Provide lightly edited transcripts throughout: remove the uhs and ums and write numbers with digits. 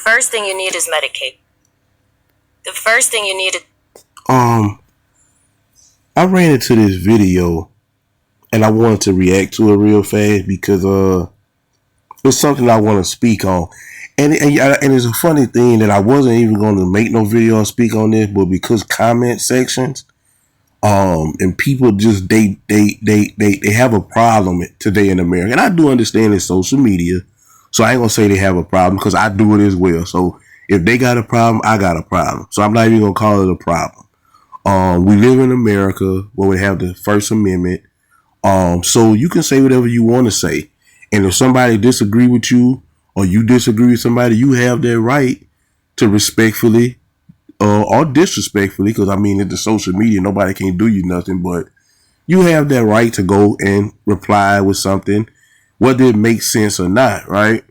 first thing you need is Medicaid. The first thing you need is... I ran into this video and I wanted to react to it real fast because it's something I want to speak on. And it's a funny thing that I wasn't even going to make no video or speak on this, but because comment sections, and people just they have a problem today in America. And I do understand it's social media, so I ain't gonna say they have a problem because I do it as well. So if they got a problem, I got a problem. So I'm not even gonna call it a problem. We live in America where we have the First Amendment. So you can say whatever you want to say. And if somebody disagree with you or you disagree with somebody, you have that right to respectfully or disrespectfully, because I mean, it's the social media, nobody can do you nothing, but you have that right to go and reply with something, whether it makes sense or not, right?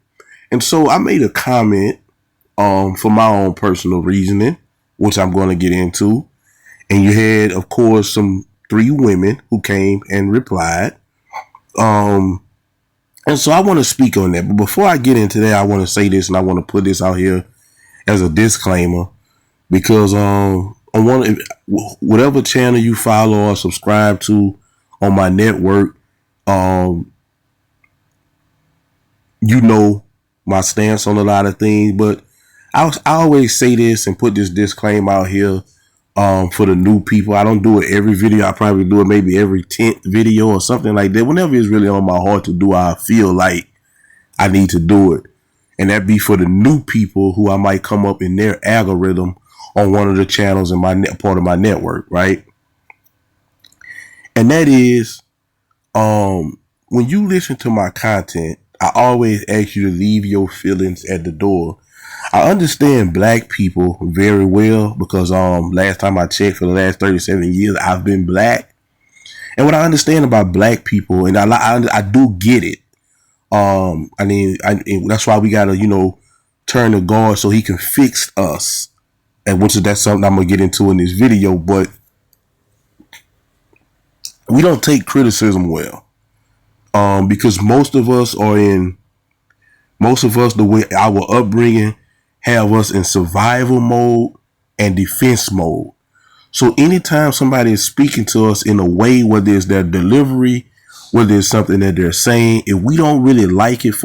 And so I made a comment for my own personal reasoning, which I'm going to get into. And you had, of course, some 3 women who came and replied. And so I want to speak on that. But before I get into that, I want to say this, and I want to put this out here as a disclaimer, because on whatever channel you follow or subscribe to on my network, you know my stance on a lot of things. But I always say this and put this disclaimer out here for the new people. I don't do it every video. I probably do it maybe every 10th video or something like that, whenever it's really on my heart to do, I feel like I need to do it. And that be for the new people who I might come up in their algorithm on one of the channels in my part of my network, right? And that is, when you listen to my content, I always ask you to leave your feelings at the door. I understand black people very well because last time I checked, for the last 37 years, I've been black. And what I understand about black people, and I do get it. I mean, that's why we gotta, turn the guard so he can fix us. And that's something I'm gonna get into in this video. But we don't take criticism well, because most of us, the way our upbringing have us in survival mode and defense mode. So anytime somebody is speaking to us in a way, whether it's their delivery, whether it's something that they're saying, if we don't really like it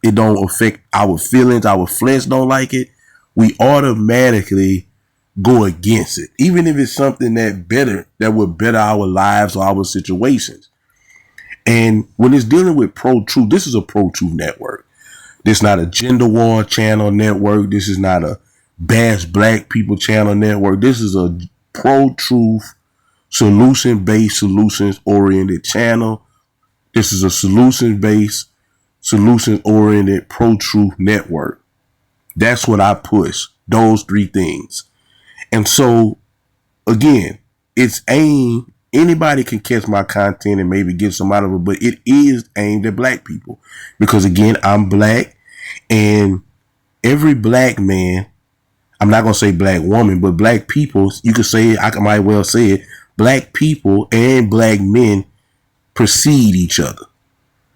it don't affect our feelings, our flesh don't like it, we automatically go against it, even if it's something that would better our lives or our situations. And when it's dealing with pro-truth, this is a pro-truth network. This is not a gender war channel network. This is not a bash black people channel network. This is a pro-truth, solution-based, solutions-oriented channel. This is a solution-based, solution-oriented pro-truth network. That's what I push, those 3 things. And so, again, it's aimed, anybody can catch my content and maybe get some out of it, but it is aimed at black people. Because, again, I'm black, and every black man, I'm not going to say black woman, but black people, you could say it, I might well say it, black people and black men precede each other.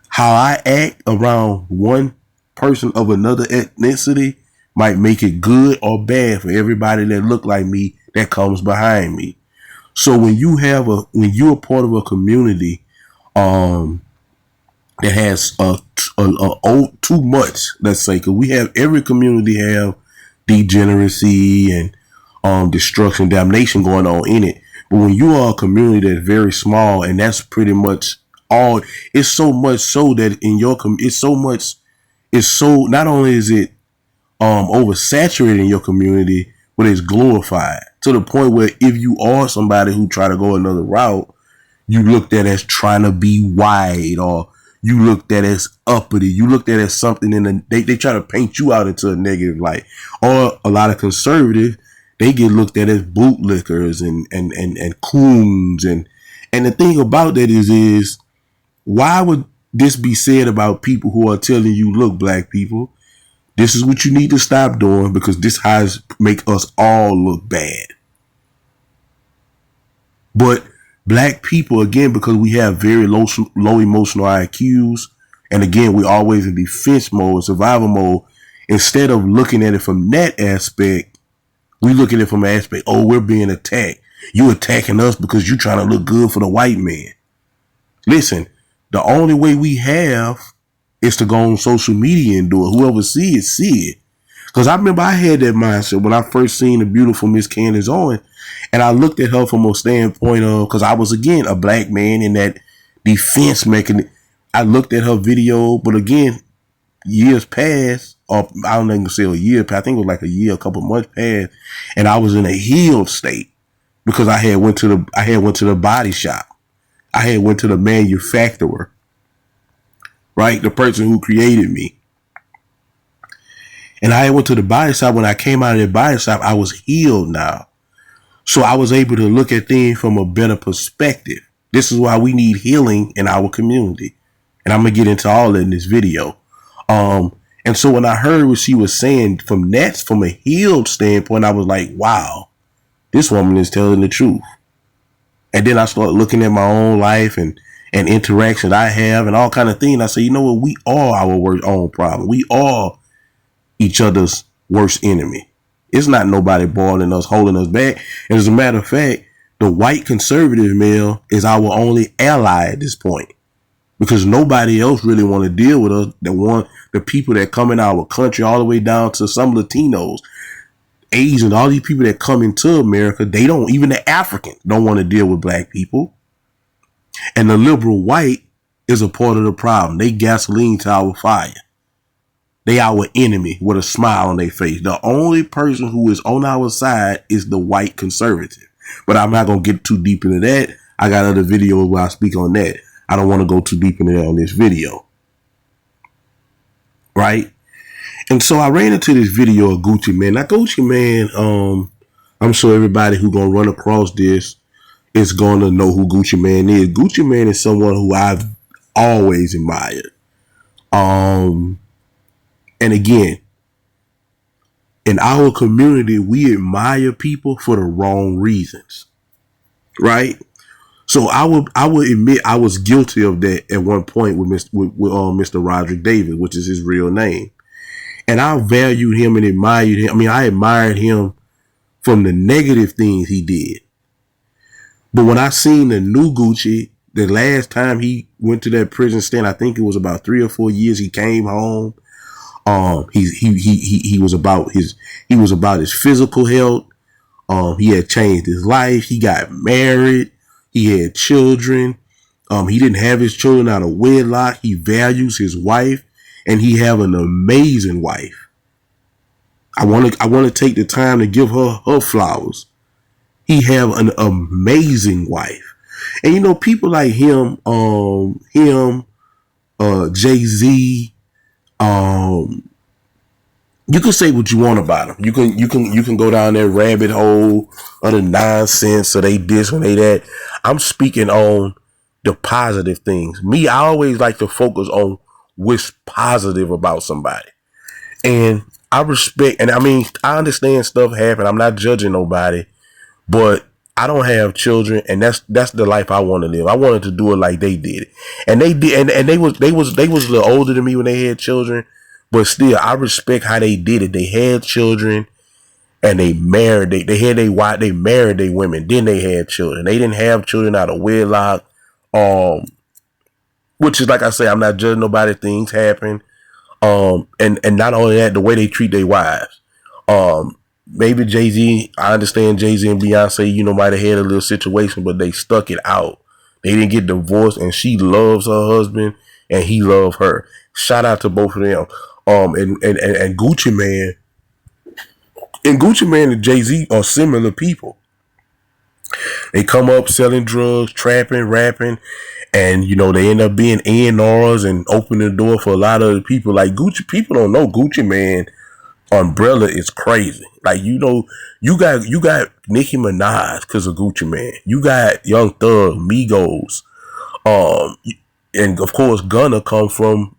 How I act around one person of another ethnicity might make it good or bad for everybody that look like me that comes behind me. So when you're part of a community that has too much, let's say, because every community have degeneracy and destruction, damnation going on in it. But when you are a community that's very small, and that's pretty much all, it's so much so that in your not only is it oversaturated in your community, but it's glorified to the point where if you are somebody who try to go another route, you looked at as trying to be wide, or you looked at as uppity, you looked at as something they try to paint you out into a negative light. Or a lot of conservatives, they get looked at as bootlickers and coons. And the thing about that is why would this be said about people who are telling you, look, black people, this is what you need to stop doing, because this has make us all look bad. But black people, again, because we have very low emotional IQs, and again, we're always in defense mode, survival mode, instead of looking at it from that aspect, we look at it from an aspect, oh, we're being attacked. You attacking us because you trying to look good for the white man. Listen, the only way we have is to go on social media and do it. Whoever see it, see it. Because I remember I had that mindset when I first seen the beautiful Miss Candace Owens, and I looked at her from a standpoint of, because I was, again, a black man in that defense mechanism. I looked at her video, but again, years passed, or I don't even say a year, I think it was like a year, a couple months passed, and I was in a healed state because I had went to the body shop. I had went to the manufacturer, right? The person who created me. And I went to the body shop. When I came out of the body shop, I was healed now. So I was able to look at things from a better perspective. This is why we need healing in our community. And I'm going to get into all that in this video. And so when I heard what she was saying from a healed standpoint, I was like, wow, this woman is telling the truth. And then I started looking at my own life and interactions I have and all kind of things. I say, you know what? We are our own problem. We are each other's worst enemy. It's not nobody boiling us, holding us back. And as a matter of fact, the white conservative male is our only ally at this point, because nobody else really want to deal with us. The people that come in our country, all the way down to some Latinos, Asians, all these people that come into America, they don't, even the Africans don't want to deal with black people. And the liberal white is a part of the problem. They gasoline to our fire. They our enemy with a smile on their face. The only person who is on our side is the white conservative. But I'm not going to get too deep into that. I got other videos where I speak on that. I don't want to go too deep into that on this video. Right? And so I ran into this video of Gucci Mane. Now, Gucci Mane, I'm sure everybody who going to run across this is going to know who Gucci Mane is. Gucci Mane is someone who I've always admired. And again, in our community, we admire people for the wrong reasons, right? So I would admit I was guilty of that at one point with Mr. Roderick Davis, which is his real name, and I valued him and admired him. I mean, I admired him from the negative things he did, but when I seen the new Gucci, the last time he went to that prison stand, I think it was about 3 or 4 years. He came home. He was about his physical health. He had changed his life. He got married. He had children. He didn't have his children out of wedlock. He values his wife, and he have an amazing wife. I want to take the time to give her flowers. He have an amazing wife, and you know, people like him, Jay-Z. You can say what you want about them. You can go down that rabbit hole of the nonsense, or they this and they that. I'm speaking on the positive things. Me, I always like to focus on what's positive about somebody. And I respect, and I mean, I understand stuff happen. I'm not judging nobody, but I don't have children, and that's the life I want to live. I wanted to do it like they did it, and they did, and they was a little older than me when they had children, but still, I respect how they did it. They had children, and they married. They married their women. Then they had children. They didn't have children out of wedlock, which is, like I say, I'm not judging nobody. Things happen, and not only that, the way they treat their wives. Maybe Jay-Z, I understand Jay-Z and Beyonce, you know, might have had a little situation, but they stuck it out. They didn't get divorced, and she loves her husband, and he loved her. Shout out to both of them. And Gucci Mane, and Jay-Z are similar people. They come up selling drugs, trapping, rapping, and, you know, they end up being A&Rs and open the door for a lot of people. Like Gucci, people don't know Gucci Mane umbrella is crazy. Like, you know, you got Nicki Minaj because of Gucci Mane. You got Young Thug, Migos, and of course Gunna come from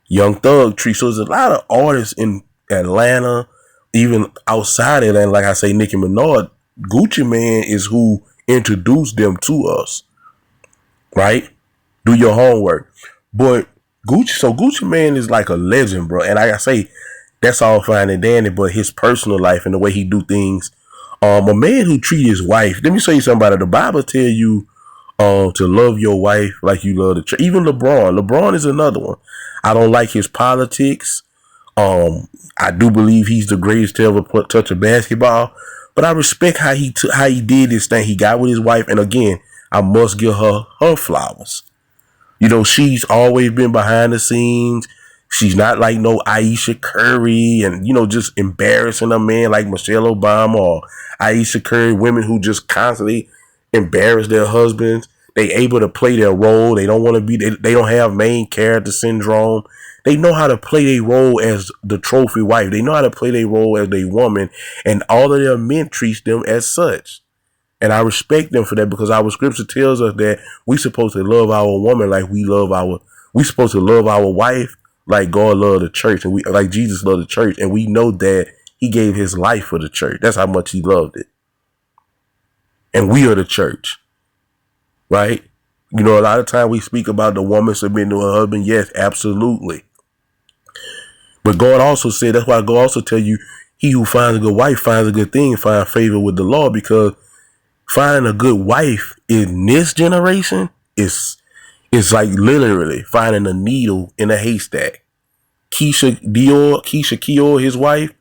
Young Thug tree. So there's a lot of artists in Atlanta, even outside Atlanta. Like I say, Nicki Minaj, Gucci Mane is who introduced them to us. Right? Do your homework. But Gucci Mane is like a legend, bro. And like I say, That's all fine and dandy, but his personal life and the way he do things, a man who treat his wife, let me show you something about it. The Bible tell you to love your wife like you love the church. Even LeBron is another one. I don't like his politics. I do believe he's the greatest to ever touch a basketball, but I respect how he did this thing. He got with his wife, and again, I must give her flowers. You know, she's always been behind the scenes. She's not like no Aisha Curry and, you know, just embarrassing a man like Michelle Obama or Aisha Curry, women who just constantly embarrass their husbands. They able to play their role. They don't want to be, they don't have main character syndrome. They know how to play their role as the trophy wife. They know how to play their role as a woman, and all of their men treat them as such. And I respect them for that, because our scripture tells us that we supposed to love our woman like we supposed to love our wife like God loved the church, and we like Jesus loved the church, and we know that he gave his life for the church. That's how much he loved it. And we are the church, right? You know, a lot of time we speak about the woman submitting to her husband. Yes, absolutely. But God also said, that's why God also tell you, he who finds a good wife finds a good thing, find favor with the Lord, because finding a good wife in this generation is like literally finding a needle in a haystack. Keisha Keough, his wife,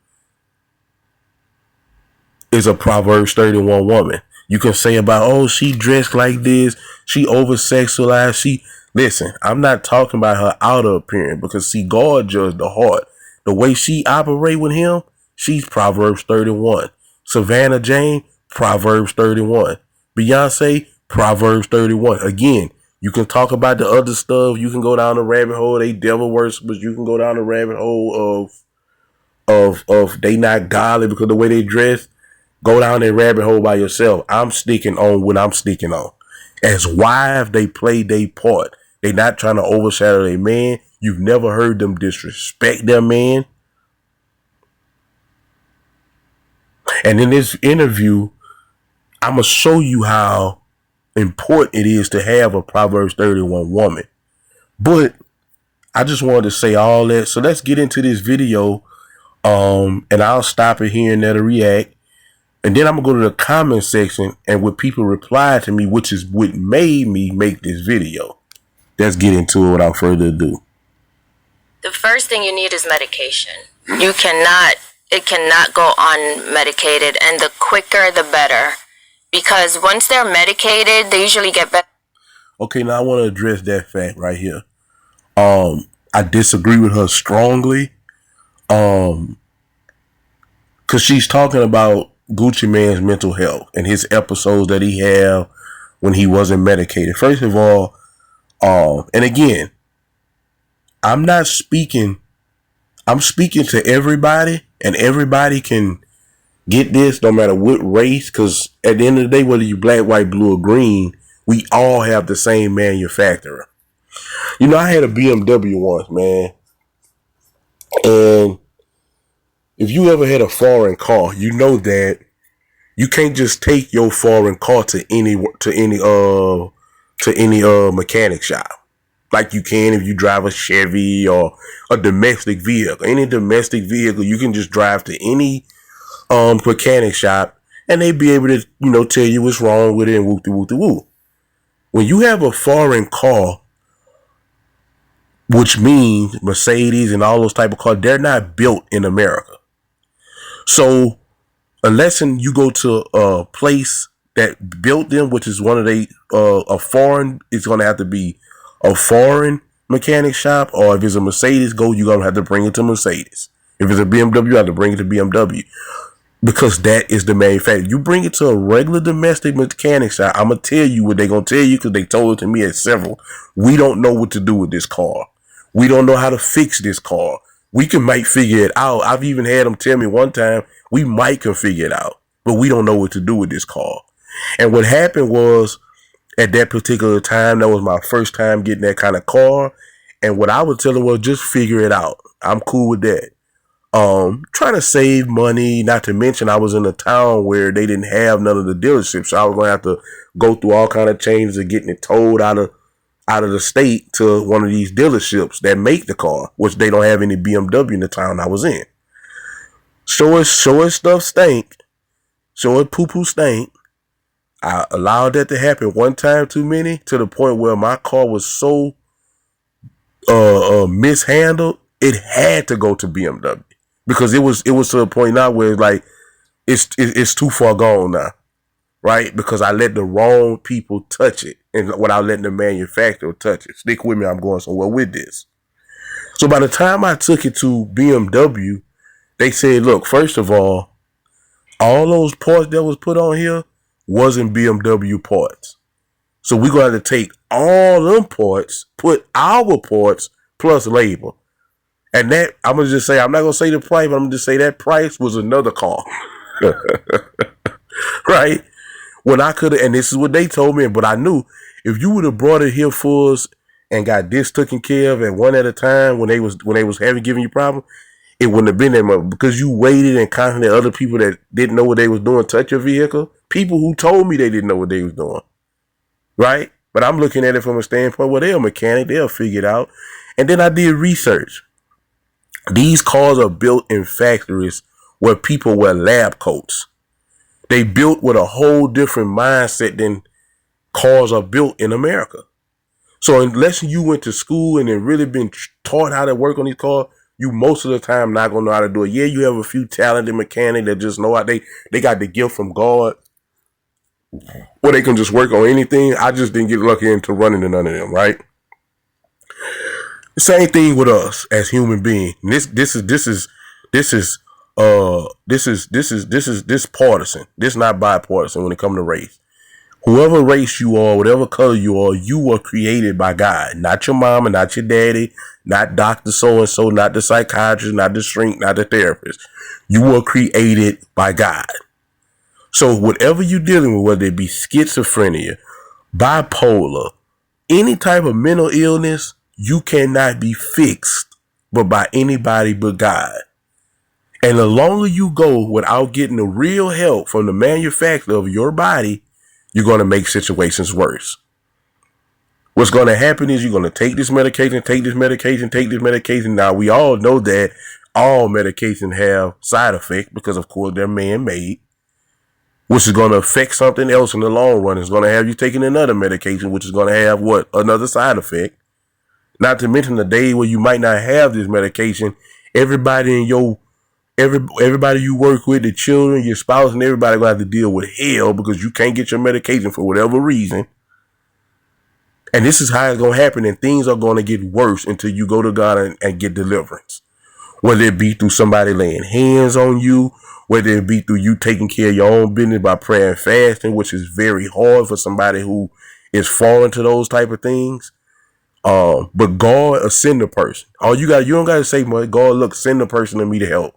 is a Proverbs 31 woman. You can say about, oh, she dressed like this, she over sexualized. Listen, I'm not talking about her outer appearance, because see, God judged the heart. The way she operate with him, she's Proverbs 31. Savannah Jane, Proverbs 31. Beyonce, Proverbs 31. Again, you can talk about the other stuff. You can go down the rabbit hole. They devil worshippers. You can go down the rabbit hole of they not godly because of the way they dress. Go down that rabbit hole by yourself. I'm sticking on what I'm sticking on. As wives, they play their part. They not trying to overshadow their man. You've never heard them disrespect their man. And in this interview, I'm going to show you how important it is to have a Proverbs 31 woman. But I just wanted to say all that. So let's get into this video. And I'll stop it here and there to react. And then I'm going to go to the comment section and what people reply to me, which is what made me make this video. Let's get into it without further ado. The first thing you need is medication. It cannot go unmedicated, and the quicker the better. Because once they're medicated, they usually get better. Okay, now I want to address that fact right here. I disagree with her strongly. Because she's talking about Gucci Mane's mental health and his episodes that he had when he wasn't medicated. First of all, and again, I'm speaking to everybody, and everybody can get this no matter what race, because at the end of the day, whether you black, white, blue, or green, we all have the same manufacturer. You know, I had a BMW once, man. And if you ever had a foreign car, you know that you can't just take your foreign car to any mechanic shop like you can if you drive a Chevy or a domestic vehicle. Any domestic vehicle, you can just drive to any mechanic shop and they be able to, you know, tell you what's wrong with it and woo. When you have a foreign car, which means Mercedes and all those type of cars, they're not built in America. So unless you go to a place that built them, which is one of a foreign, it's going to have to be a foreign mechanic shop, or if it's a Mercedes, you're going to have to bring it to Mercedes. If it's a BMW, you have to bring it to BMW, because that is the manufacturer. You bring it to a regular domestic mechanic shop, I'm going to tell you what they're going to tell you, because they told it to me at several. We don't know what to do with this car. We don't know how to fix this car. We might figure it out. I've even had them tell me one time, we might can figure it out, but we don't know what to do with this car. And what happened was, at that particular time, that was my first time getting that kind of car. And what I would tell them was, just figure it out. I'm cool with that. Trying to save money, not to mention I was in a town where they didn't have none of the dealerships. So I was going to have to go through all kind of changes of getting it towed out of the state to one of these dealerships that make the car, which they don't have any BMW in the town I was in. Sure as stuff stank. Sure as poo-poo stank. I allowed that to happen one time too many, to the point where my car was so mishandled, it had to go to BMW, because it was to the point now where like it's too far gone now, right? Because I let the wrong people touch it, and without letting the manufacturer touch it. Stick with me, I'm going somewhere with this. So by the time I took it to BMW, they said, look, first of all those parts that was put on here wasn't BMW parts. So we're going to have to take all them parts, put our parts plus labor. And that, I'm going to just say, I'm not going to say the price, but I'm going to just say that price was another car. Right? When I could have, and this is what they told me, but I knew if you would have brought it here for us and got this taken care of at one at a time when they was having giving you problems, it wouldn't have been that much, because you waited and constantly other people that didn't know what they was doing touch your vehicle. People who told me they didn't know what they was doing. Right? But I'm looking at it from a standpoint where they're a mechanic, they'll figure it out. And then I did research. These cars are built in factories where people wear lab coats. They built with a whole different mindset than cars are built in America. So unless you went to school and then really been taught how to work on these cars, you most of the time not gonna know how to do it. Yeah, you have a few talented mechanics that just know how they got the gift from God, where they can just work on anything. I just didn't get lucky into running to none of them, right? The same thing with us as human beings. This partisan. This not bipartisan when it comes to race. Whoever race you are, whatever color you are created by God. Not your mama, not your daddy, not Dr. So-and-so, not the psychiatrist, not the shrink, not the therapist. You were created by God. So whatever you're dealing with, whether it be schizophrenia, bipolar, any type of mental illness, you cannot be fixed but by anybody but God. And the longer you go without getting the real help from the manufacturer of your body, you're going to make situations worse. What's going to happen is you're going to take this medication, take this medication. Now, we all know that all medications have side effects because, of course, they're man-made, which is going to affect something else in the long run. It's going to have you taking another medication, which is going to have another side effect. Not to mention the day where you might not have this medication, everybody you work with, the children, your spouse, and everybody gonna have to deal with hell because you can't get your medication for whatever reason. And this is how it's gonna happen, and things are gonna get worse until you go to God and get deliverance. Whether it be through somebody laying hands on you, whether it be through you taking care of your own business by prayer and fasting, which is very hard for somebody who is falling to those type of things. But God will send the person. You don't gotta say much. God, look, send the person to me to help.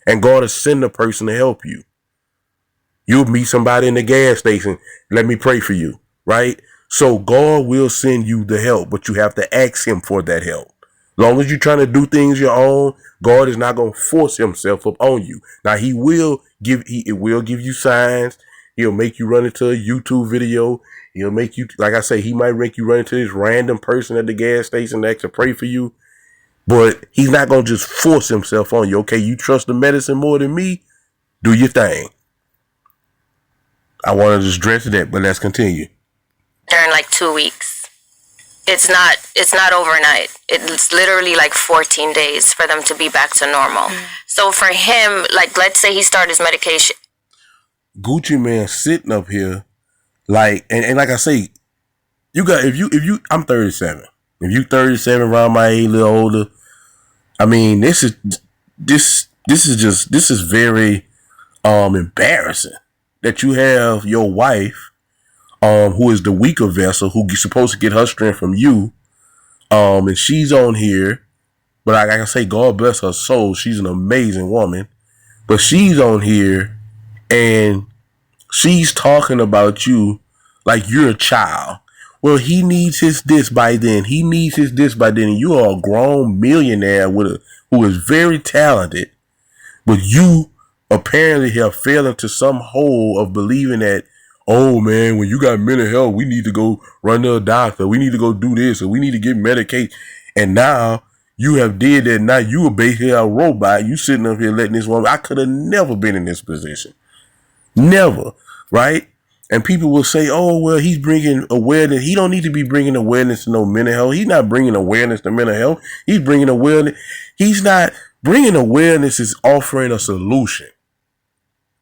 And God will send the person to help you. You'll meet somebody in the gas station. Let me pray for you, right? So God will send you the help, but you have to ask him for that help. As long as you're trying to do things your own, God is not going to force himself up on you. Now, he will give you signs. He'll make you run into a YouTube video. He'll make you, like I say, he might make you run into this random person at the gas station that can pray for you. But he's not going to just force himself on you. Okay, you trust the medicine more than me? Do your thing. I want to just stress that, but let's continue. During like 2 weeks. It's not overnight. It's literally like 14 days for them to be back to normal. So for him, like, let's say he started his medication. Gucci Man sitting up here, like, and like I say, if I'm 37. If you 37, around my age, a little older, I mean, this is very embarrassing that you have your wife, who is the weaker vessel, who's supposed to get her strength from you, and she's on here. But like I say, God bless her soul, she's an amazing woman. But she's on here and she's talking about you like you're a child. Well, he needs his this by then. He needs his this by then. And you are a grown millionaire who is very talented, but you apparently have fallen into some hole of believing that, oh man, when you got mental health, we need to go run to a doctor. We need to go do this, or we need to get medicated. And now You have did that. Now you are basically a robot. You sitting up here letting this woman. I could have never been in this position. Never. Right? And people will say, oh, well, he's bringing awareness. He don't need to be bringing awareness to no mental health. He's not bringing awareness to mental health. He's bringing awareness. He's not bringing awareness is offering a solution.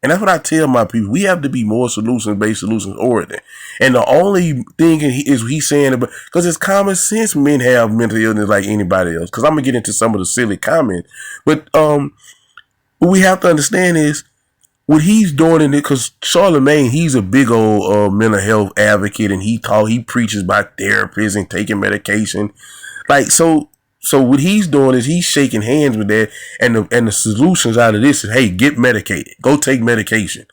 And that's what I tell my people. We have to be more solutions-based, solutions-oriented. And the only thing he's saying about, because it's common sense men have mental illness like anybody else. Because I'm going to get into some of the silly comments. But what we have to understand is what he's doing in it, because Charlemagne, he's a big old mental health advocate, and he preaches about therapists and taking medication. Like, so what he's doing is he's shaking hands with that, and the solutions out of this is, hey, get medicated, go take medication.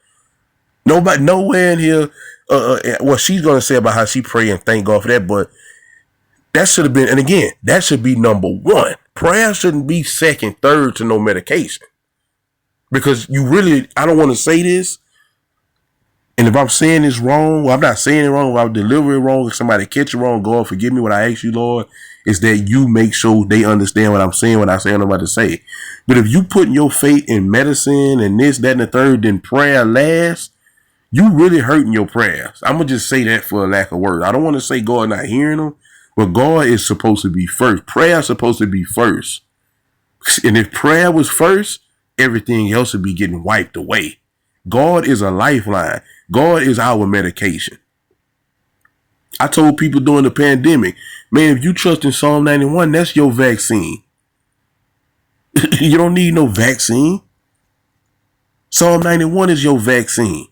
Nobody, nowhere in here. Well, she's gonna say about how she pray and thank God for that, but that should have been, and again, that should be number one. Prayer shouldn't be second, third to no medication, because you really, I don't want to say this, and if I'm saying this wrong, well, I'm not saying it wrong. If I deliver it wrong, if somebody catch it wrong, God forgive me. What I ask you, Lord, is that you make sure they understand what I'm saying when I say what I'm about to say. But if you putting your faith in medicine and this, that, and the third, then prayer last, you really hurting your prayers. I'm going to just say that for a lack of words. I don't want to say God not hearing them, but God is supposed to be first. Prayer is supposed to be first. And if prayer was first, everything else would be getting wiped away. God is a lifeline. God is our medication. I told people during the pandemic, man, if you trust in Psalm 91, that's your vaccine. You don't need no vaccine. Psalm 91 is your vaccine.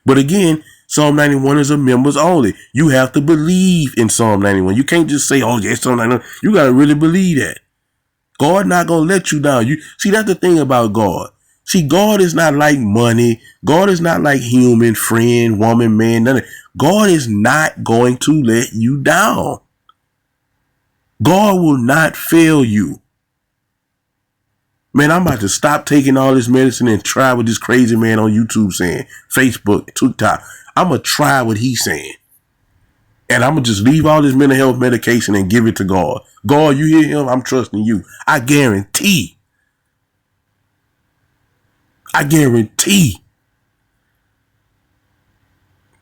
But again, Psalm 91 is a members only. You have to believe in Psalm 91. You can't just say, oh, yes, Psalm 91. You got to really believe that. God not going to let you down. You see, that's the thing about God. See, God is not like money. God is not like human, friend, woman, man, none of that. God is not going to let you down. God will not fail you. Man, I'm about to stop taking all this medicine and try what this crazy man on YouTube saying, Facebook, TikTok. I'm going to try what he's saying. And I'm going to just leave all this mental health medication and give it to God. God, you hear him? I'm trusting you. I guarantee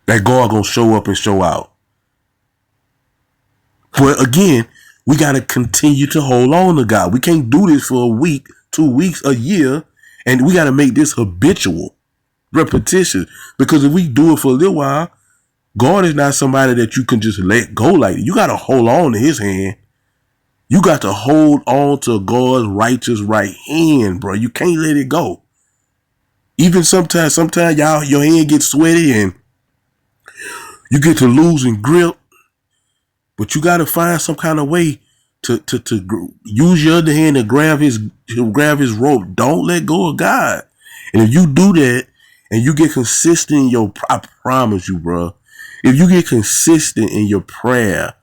that God going to show up and show out. But again, we got to continue to hold on to God. We can't do this for a week, 2 weeks, a year. And we got to make this habitual, repetition. Because if we do it for a little while, God is not somebody that you can just let go like that. You got to hold on to his hand. You got to hold on to God's righteous right hand, bro. You can't let it go. Even sometimes y'all, your hand gets sweaty and you get to losing grip, but you got to find some kind of way to use your other hand to grab his rope. Don't let go of God. And if you do that and you get consistent in I promise you, bro, if you get consistent in your prayer,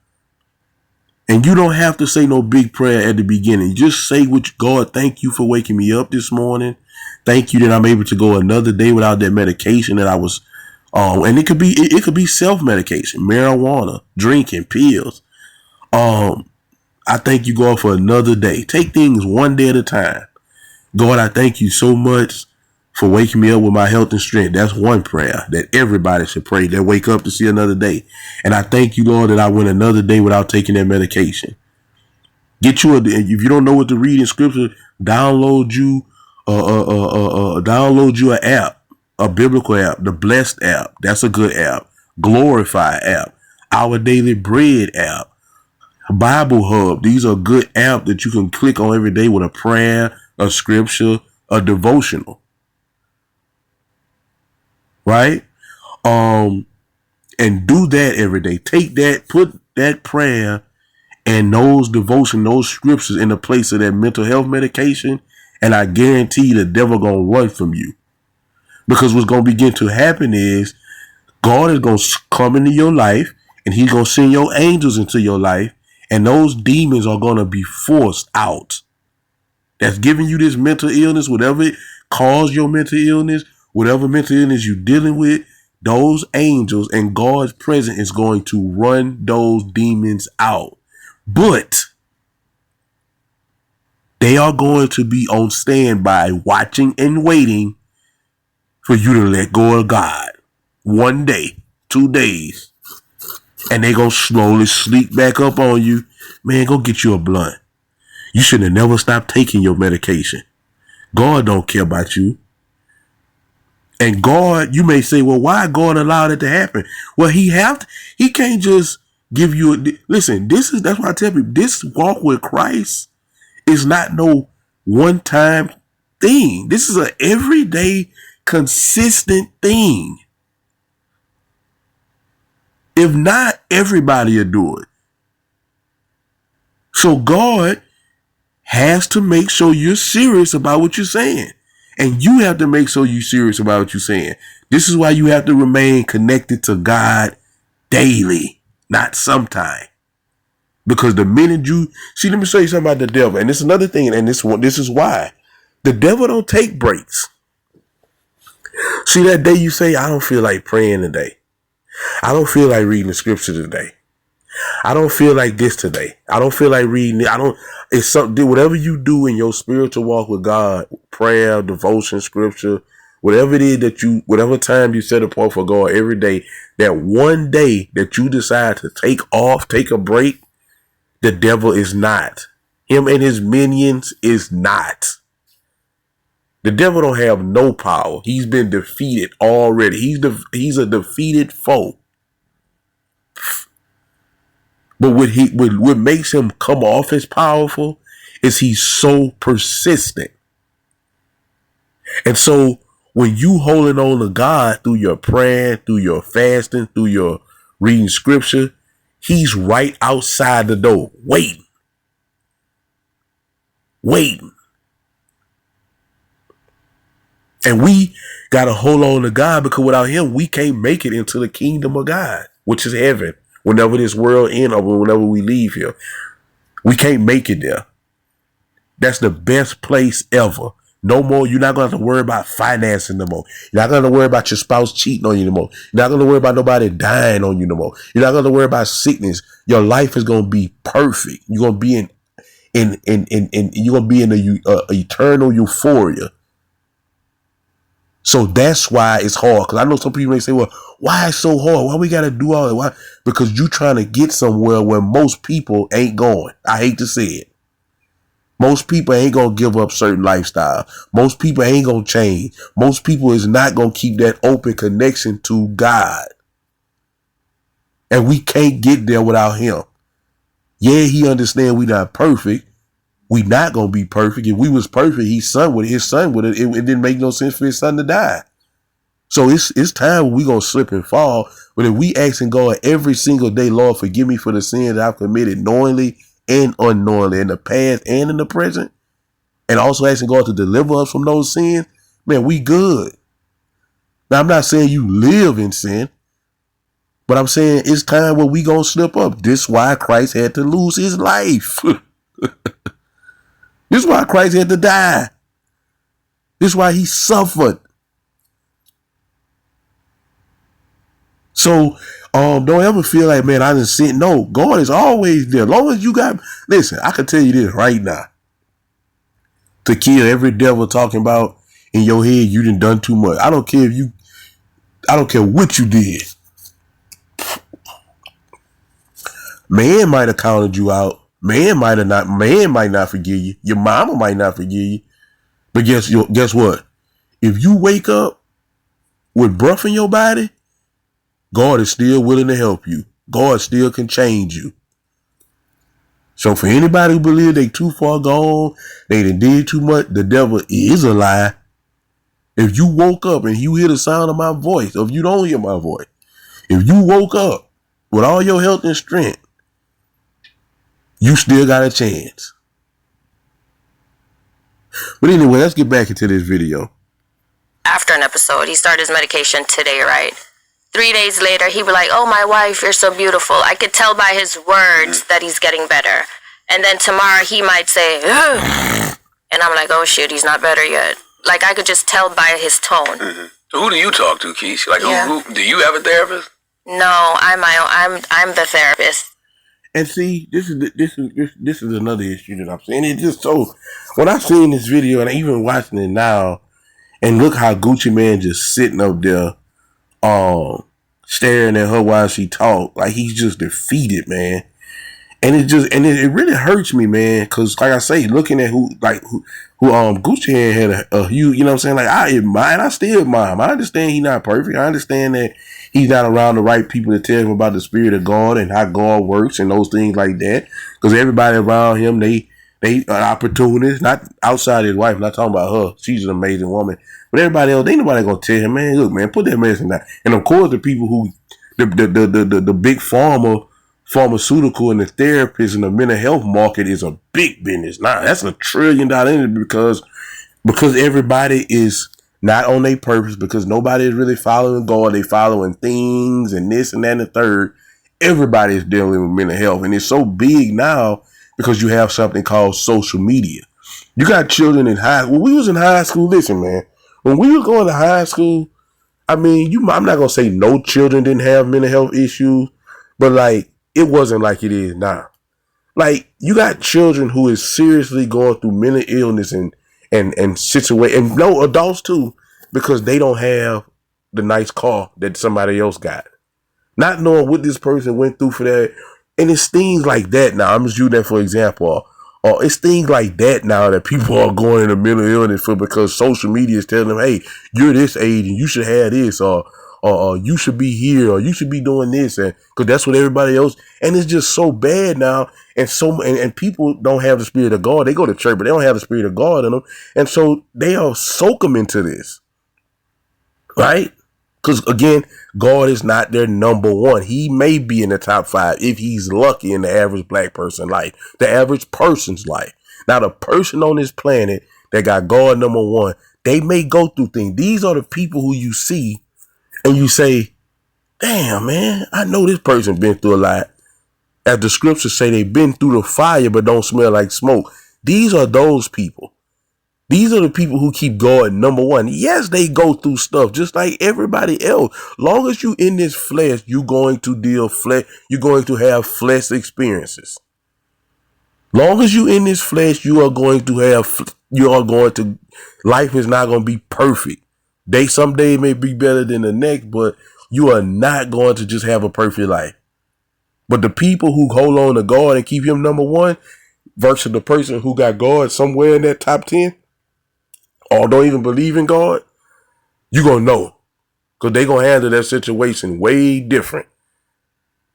and you don't have to say no big prayer at the beginning, just say God, thank you for waking me up this morning. Thank you that I'm able to go another day without that medication that I was and it could be self-medication, marijuana, drinking, pills. I thank you, God, for another day. Take things one day at a time. God, I thank you so much for waking me up with my health and strength. That's one prayer that everybody should pray. They wake up to see another day. And I thank you, Lord, that I went another day without taking that medication. If you don't know what to read in scripture, download you an app, a biblical app, the Blessed app. That's a good app. Glorify app, Our Daily Bread app, Bible Hub. These are good apps that you can click on every day with a prayer, a scripture, a devotional. Right? And do that every day. Take that, put that prayer and those devotion, those scriptures in the place of that mental health medication, and I guarantee the devil gonna run from you. Because what's gonna begin to happen is God is gonna come into your life, and he's gonna send your angels into your life, and those demons are gonna be forced out. That's giving you this mental illness, whatever it caused your mental illness, whatever mental illness you're dealing with, those angels and God's presence is going to run those demons out. But they are going to be on standby, watching and waiting for you to let go of God. 1 day, 2 days, and they gonna slowly sneak back up on you. Man, go get you a blunt. You should have never stopped taking your medication. God don't care about you. And God, you may say, well, why God allowed it to happen? Well, he can't just give you listen, that's why I tell people, this walk with Christ is not no one-time thing. This is an everyday, consistent thing. If not, everybody will do it. So God has to make sure you're serious about what you're saying. And you have to make sure you're serious about what you're saying. This is why you have to remain connected to God daily, not sometime. Because the minute you see, let me show you something about the devil. And this is another thing, and this is why. The devil don't take breaks. See, that day you say, I don't feel like praying today. I don't feel like reading the scripture today. I don't feel like this today. I don't feel like reading it. It's something, whatever you do in your spiritual walk with God, prayer, devotion, scripture, whatever it is whatever time you set apart for God every day, that one day that you decide to take off, take a break, the devil is not. Him and his minions is not. The devil don't have no power. He's been defeated already. He's a defeated foe. But what makes him come off as powerful is he's so persistent. And so when you holding on to God through your praying, through your fasting, through your reading scripture, he's right outside the door, waiting. And we got to hold on to God, because without him, we can't make it into the kingdom of God, which is heaven. Whenever this world ends or whenever we leave here, we can't make it there. That's the best place ever. No more. You're not going to have to worry about financing no more. You're not going to worry about your spouse cheating on you no more. You're not going to worry about nobody dying on you no more. You're not going to worry about sickness. Your life is going to be perfect. You're going to be in you're going to be in a eternal euphoria. So that's why it's hard. Because I know some people may say, well, why it's so hard? Why we got to do all that? Why? Because you're trying to get somewhere where most people ain't going. I hate to say it. Most people ain't going to give up certain lifestyle. Most people ain't going to change. Most people is not going to keep that open connection to God. And we can't get there without him. Yeah, he understands we not perfect. We not going to be perfect. If we was perfect, his son would it didn't make no sense for his son to die. So it's time we going to slip and fall. But if we asking God every single day, Lord, forgive me for the sin that I've committed knowingly and unknowingly in the past and in the present, and also asking God to deliver us from those sins, man, we good. Now, I'm not saying you live in sin, but I'm saying it's time where we going to slip up. This is why Christ had to lose his life. This is why Christ had to die. This is why he suffered. So don't ever feel like, man, I didn't sin. No, God is always there. As long as you got, listen, I can tell you this right now. To kill every devil talking about in your head, you done too much. I don't care what you did. Man might have counted you out. Man might not forgive you. Your mama might not forgive you. But guess what? If you wake up with breath in your body, God is still willing to help you. God still can change you. So for anybody who believes they too far gone, they done did too much, the devil is a lie. If you woke up and you hear the sound of my voice, or if you don't hear my voice, if you woke up with all your health and strength, you still got a chance. But anyway, let's get back into this video. After an episode, he started his medication today, right? 3 days later, he was like, oh, my wife, you're so beautiful. I could tell by his words that he's getting better. And then tomorrow he might say, ugh. And I'm like, oh, shit, he's not better yet. Like, I could just tell by his tone. Mm-hmm. So who do you talk to, Keish? Like, who do you have a therapist? No, I'm the therapist. And see, this is another issue that I'm saying. It's just so when I seen this video and I even watching it now, and look how Gucci Man just sitting up there, staring at her while she talk, like he's just defeated, man. And it really hurts me, man, because like I say, looking at who Gucci had a huge, you know what I'm saying? Like I admire, and I still admire him. I understand he's not perfect. I understand that he's not around the right people to tell him about the spirit of God and how God works and those things like that. Because everybody around him, they are opportunists, not outside his wife. I'm not talking about her. She's an amazing woman. But everybody else, ain't nobody gonna tell him, man, look, man, put that medicine down. And of course, the people who the big pharmaceutical and the therapist and the mental health market is a big business. Now that's $1 trillion industry because everybody is not on their purpose, because nobody is really following God. They following things and this and that and the third. Everybody is dealing with mental health, and it's so big now because you have something called social media. You got children in high. When we was in high school, listen, man. When we were going to high school, I mean, I'm not gonna say no children didn't have mental health issues, but like it wasn't like it is now. Like you got children who is seriously going through mental illness and situation, and no adults too, because they don't have the nice car that somebody else got. Not knowing what this person went through for that. And it's things like that now. I'm just using that for example. Or it's things like that now that people are going into mental illness for, because social media is telling them, hey, you're this age and you should have this, or you should be here, or you should be doing this, and because that's what everybody else. And it's just so bad now, and people don't have the spirit of God. They go to church, but they don't have the spirit of God in them, and so they all soak them into this, right? Because again, God is not their number one. He may be in the top 5 if he's lucky in the average black person's life, the average person's life. Now, the person on this planet that got God number one, they may go through things. These are the people who you see and you say, damn, man, I know this person been through a lot. As the scriptures say, they've been through the fire but don't smell like smoke. These are those people. These are the people who keep going number one. Yes, they go through stuff just like everybody else. Long as you in this flesh, you're going to you're going to have flesh experiences. Long as you in this flesh, life is not going to be perfect. Someday may be better than the next, but you are not going to just have a perfect life. But the people who hold on to God and keep him number one versus the person who got God somewhere in that top 10, or don't even believe in God, you're going to know. Because they're going to handle their situation way different.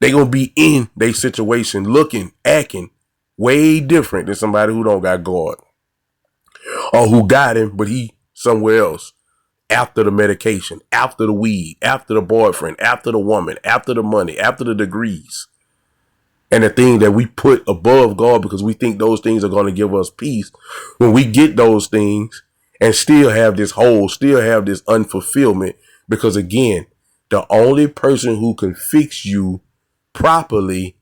They're going to be in their situation looking, acting way different than somebody who don't got God. Or who got him, but he somewhere else. After the medication, after the weed, after the boyfriend, after the woman, after the money, after the degrees. And the thing that we put above God because we think those things are going to give us peace. When we get those things, and still have this hole, still have this unfulfillment. Because again, the only person who can fix you properly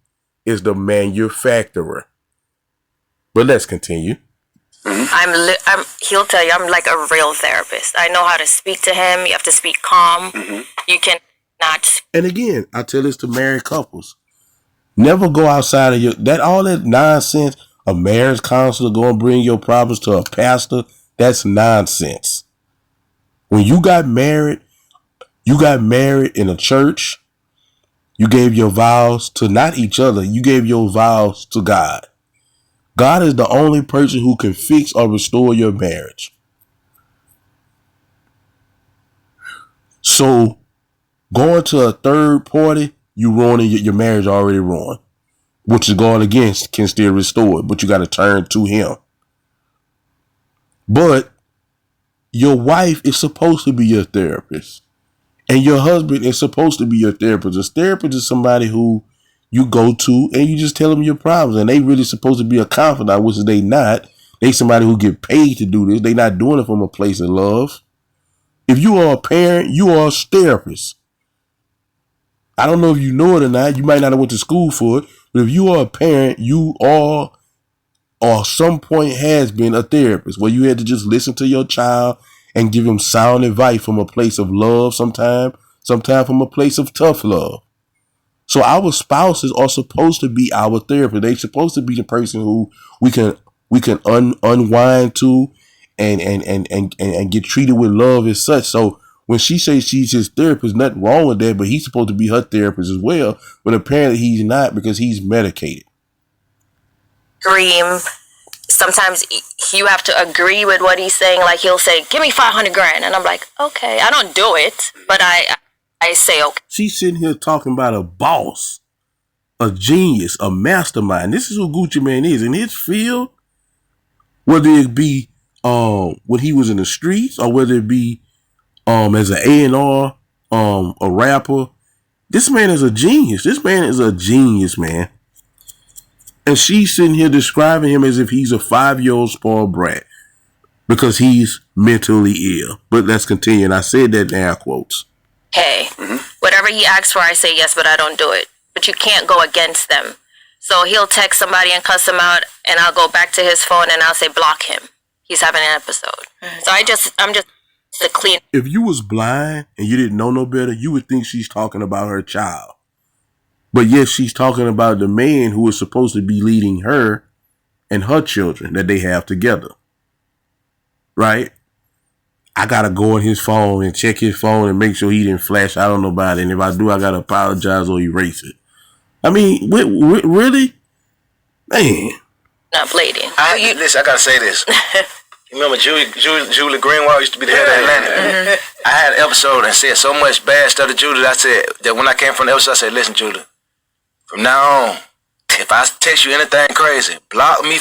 is the manufacturer. But let's continue. He'll tell you, I'm like a real therapist. I know how to speak to him. You have to speak calm. You cannot. And again, I tell this to married couples. Never go outside of all that nonsense. A marriage counselor going to bring your problems to a pastor. That's nonsense. When you got married in a church. You gave your vows to not each other. You gave your vows to God. God is the only person who can fix or restore your marriage. So going to a third party, you ruining your marriage already ruined. Which is going against can still restore it, but you got to turn to him. But your wife is supposed to be your therapist. And your husband is supposed to be your therapist. A therapist is somebody who you go to and you just tell them your problems. And they really supposed to be a confidant, which is they not. They somebody who get paid to do this. They not doing it from a place of love. If you are a parent, you are a therapist. I don't know if you know it or not. You might not have went to school for it. But if you are a parent, you are or some point has been a therapist where you had to just listen to your child and give him sound advice from a place of love sometime from a place of tough love. So our spouses are supposed to be our therapist. They're supposed to be the person who we can unwind to and get treated with love as such. So when she says she's his therapist, nothing wrong with that, but he's supposed to be her therapist as well. But apparently he's not because he's medicated. Dream. Sometimes you have to agree with what he's saying. Like he'll say, "Give me $500,000," and I'm like, "Okay." I don't do it, but I say okay. She's sitting here talking about a boss, a genius, a mastermind. This is who Gucci Mane is in his field. Whether it be when he was in the streets or whether it be as an A&R, a rapper, this man is a genius. This man is a genius, man. And she's sitting here describing him as if he's a 5-year-old spoiled brat because he's mentally ill. But let's continue. And I said that in air quotes. Hey, whatever he asks for, I say yes, but I don't do it. But you can't go against them. So he'll text somebody and cuss him out, and I'll go back to his phone and I'll say block him. He's having an episode. So I'm just the clean. If you was blind and you didn't know no better, you would think she's talking about her child. But yes, she's talking about the man who is supposed to be leading her and her children that they have together. Right? I got to go on his phone and check his phone and make sure he didn't flash out on nobody. And if I do, I got to apologize or erase it. I mean, really? Man. Not blading. Listen, I got to say this. You remember Julie Greenwald used to be the head of Atlantic? I had an episode and said so much bad stuff to Julie that I said, that when I came from the episode, I said, listen, Julie, from now on, if I text you anything crazy, block me.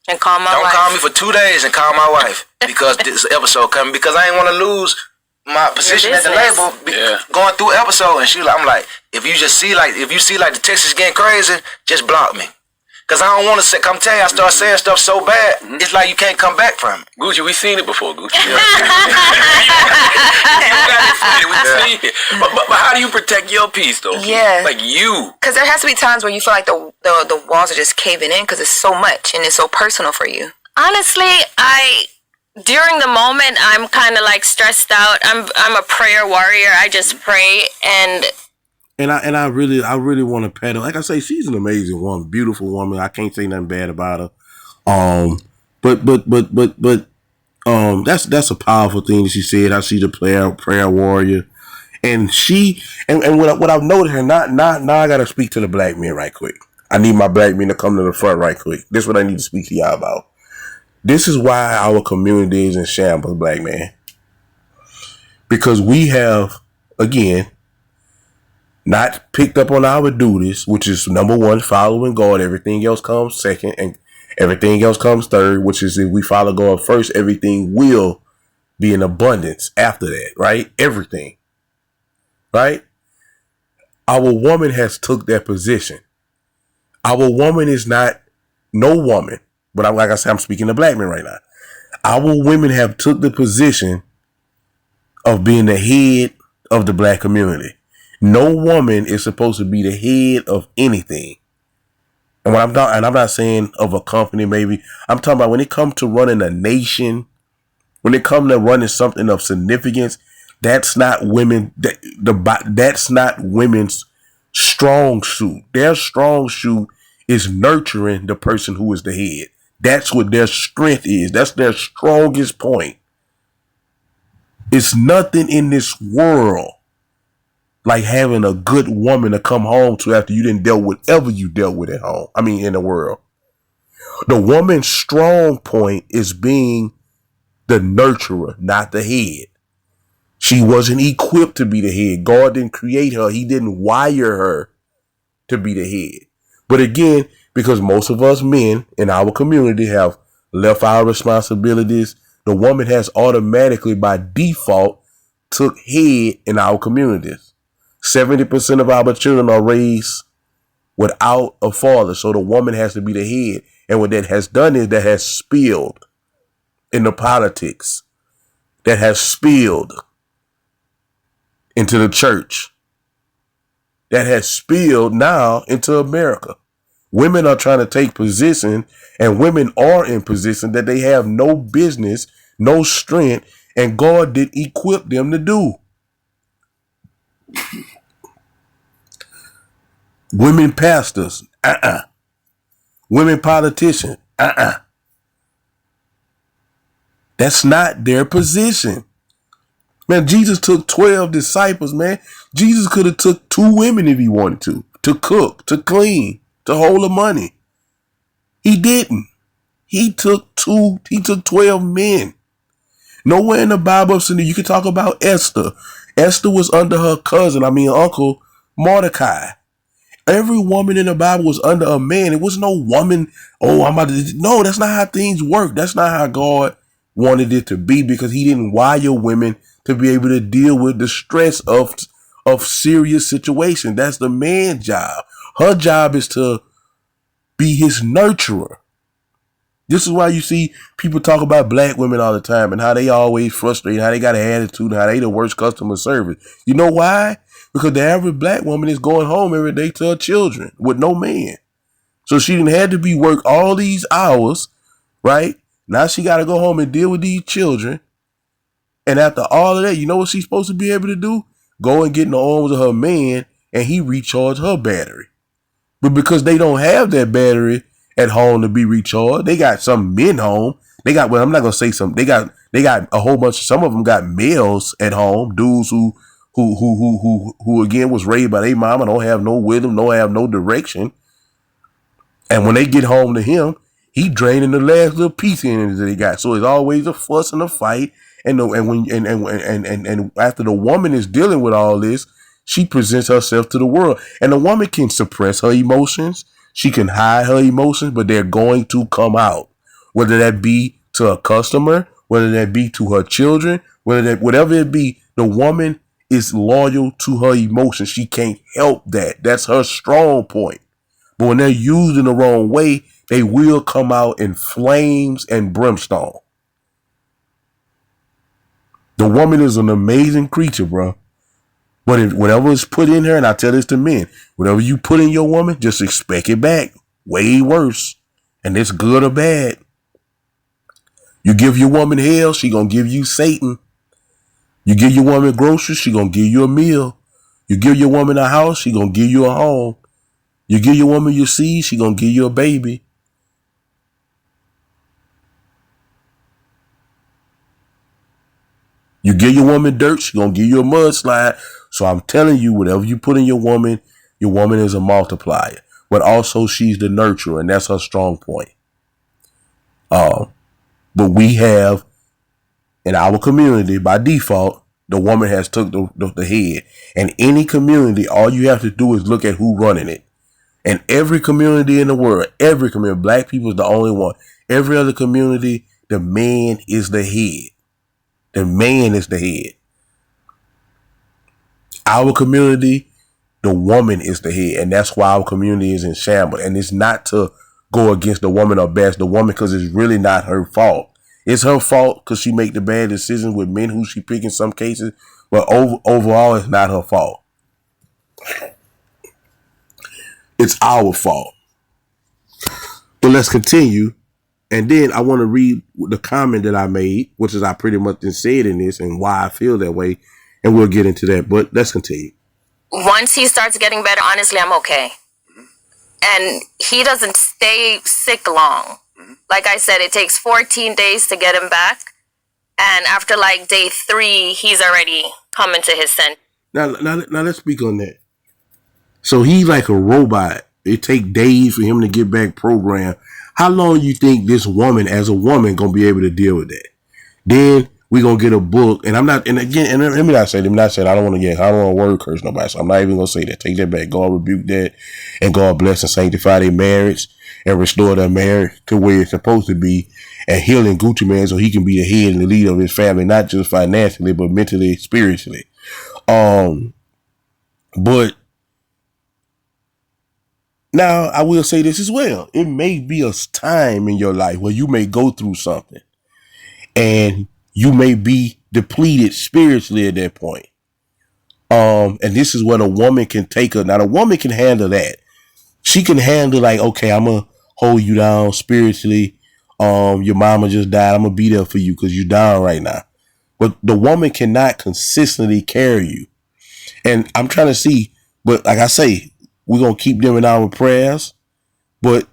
And call my wife. Don't call me for 2 days and call my wife because this episode coming. Because I ain't want to lose my position at the label going through an episode. And I'm like, if you see the text is getting crazy, just block me. Cause I don't want to come tell you I start saying stuff so bad, it's like you can't come back from it. Gucci, we seen it before, Gucci. But how do you protect your peace though? Yeah. Like you. Cause there has to be times where you feel like the walls are just caving in because it's so much and it's so personal for you. Honestly, during the moment I'm kind of like stressed out. I'm a prayer warrior. I just pray And I really want to pat her. Like I say, she's an amazing woman, beautiful woman. I can't say nothing bad about her. But that's a powerful thing that she said. How she's a prayer warrior, and what I've noted her. Now I gotta speak to the black men right quick. I need my black men to come to the front right quick. This is what I need to speak to y'all about. This is why our community is in shambles, black man. Because we have, again, not picked up on our duties, which is number one, following God. Everything else comes second, and everything else comes third, which is if we follow God first, everything will be in abundance after that, right? Everything, right? Our woman has took that position. Our woman is not no woman, but like I said, I'm speaking to black men right now. Our women have took the position of being the head of the black community. No woman is supposed to be the head of anything. And I'm not saying of a company, maybe. I'm talking about when it comes to running a nation, when it comes to running something of significance, that's not women. That's not women's strong suit. Their strong suit is nurturing the person who is the head. That's what their strength is. That's their strongest point. It's nothing in this world like having a good woman to come home to after you didn't deal with whatever you dealt with at home. I mean, in the world. The woman's strong point is being the nurturer, not the head. She wasn't equipped to be the head. God didn't create her. He didn't wire her to be the head. But again, because most of us men in our community have left our responsibilities, the woman has automatically by default took head in our communities. 70% of our children are raised without a father. So the woman has to be the head. And what that has done is that has spilled into politics. That has spilled into the church. That has spilled now into America. Women are trying to take position, and women are in position that they have no business, no strength, and God didn't equip them to do. Women pastors, women politicians, That's not their position. Man, Jesus took 12 disciples, man. Jesus could have took 2 women if he wanted to cook, to clean, to hold the money. He didn't. He took 12 men. Nowhere in the Bible, you can talk about Esther. Esther was under her uncle Mordecai. Every woman in the Bible was under a man. It was no woman. No, that's not how things work. That's not how God wanted it to be, because he didn't wire women to be able to deal with the stress of serious situations. That's the man's job. Her job is to be his nurturer. This is why you see people talk about black women all the time and how they always frustrated, how they got an attitude, how they the worst customer service. You know why? Because the average black woman is going home every day to her children with no man. So she didn't have to be work all these hours, right? Now she got to go home and deal with these children. And after all of that, you know what she's supposed to be able to do? Go and get in the arms of her man and he recharge her battery. But because they don't have that battery at home to be recharged, they got some men home. They got, well, I'm not going to say some, they got a whole bunch, some of them got males at home, dudes who again was raised by their mama, don't have no wisdom, don't have no direction. And when they get home to him, he draining the last little piece of energy that they got. So it's always a fuss and a fight. And after the woman is dealing with all this, she presents herself to the world. And the woman can suppress her emotions. She can hide her emotions, but they're going to come out. Whether that be to a customer, whether that be to her children, whatever it be, the woman is loyal to her emotions. She can't help that. That's her strong point. But when they're used in the wrong way, they will come out in flames and brimstone. The woman is an amazing creature, bro. But whatever is put in her, and I tell this to men, whatever you put in your woman, just expect it back. Way worse. And it's good or bad. You give your woman hell, she gonna give you Satan. You give your woman groceries, she gonna give you a meal. You give your woman a house, she gonna give you a home. You give your woman your seed, she gonna give you a baby. You give your woman dirt, she gonna give you a mudslide. So I'm telling you, whatever you put in your woman is a multiplier. But also she's the nurturer, and that's her strong point. But we have, in our community, by default, the woman has took the head. And any community, all you have to do is look at who running it. And every community in the world, every community, black people is the only one. Every other community, the man is the head. The man is the head. Our community, the woman is the head. And that's why our community is in shambles. And it's not to go against the woman or bash the woman, because it's really not her fault. It's her fault because she make the bad decisions with men who she pick in some cases. But overall, it's not her fault. It's our fault. But let's continue. And then I want to read the comment that I made, which is I pretty much said in this and why I feel that way. And we'll get into that. But let's continue. Once he starts getting better, honestly, I'm okay. And he doesn't stay sick long. Like I said, it takes 14 days to get him back. And after like day 3, he's already coming to his sense. Now let's speak on that. So he's like a robot. It take days for him to get back programmed. How long you think this woman, as a woman, gonna be able to deal with that? Then we gonna get a book, and I'm not. And again, and let me not say. I don't want to word curse nobody. So I'm not even gonna say that. Take that back. God rebuke that, and God bless and sanctify their marriage and restore their marriage to where it's supposed to be, and healing Gucci Man so he can be the head and the leader of his family, not just financially but mentally, spiritually. But now I will say this as well. It may be a time in your life where you may go through something and you may be depleted spiritually at that point. And this is what a woman can take her. Now the woman can handle that. She can handle like, okay, I'm going to hold you down spiritually. Your mama just died. I'm going to be there for you because you're down right now. But the woman cannot consistently carry you. And I'm trying to see, but like I say, We're going to keep them in our prayers. But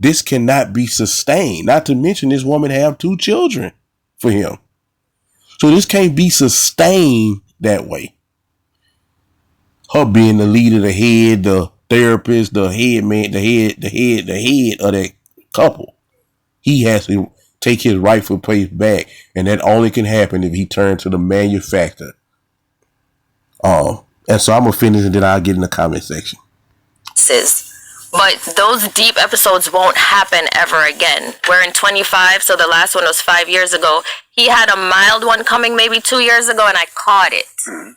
this cannot be sustained. Not to mention this woman have 2 children for him. So this can't be sustained that way. Her being the leader, the head, the therapist, the head man, the head of that couple. He has to take his rightful place back. And that only can happen if he turns to the manufacturer. And so I'm going to finish and then I'll get in the comment section. But those deep episodes won't happen ever again. We're in 25, so the last one was 5 years ago. He had a mild one coming maybe 2 years ago, and I caught it.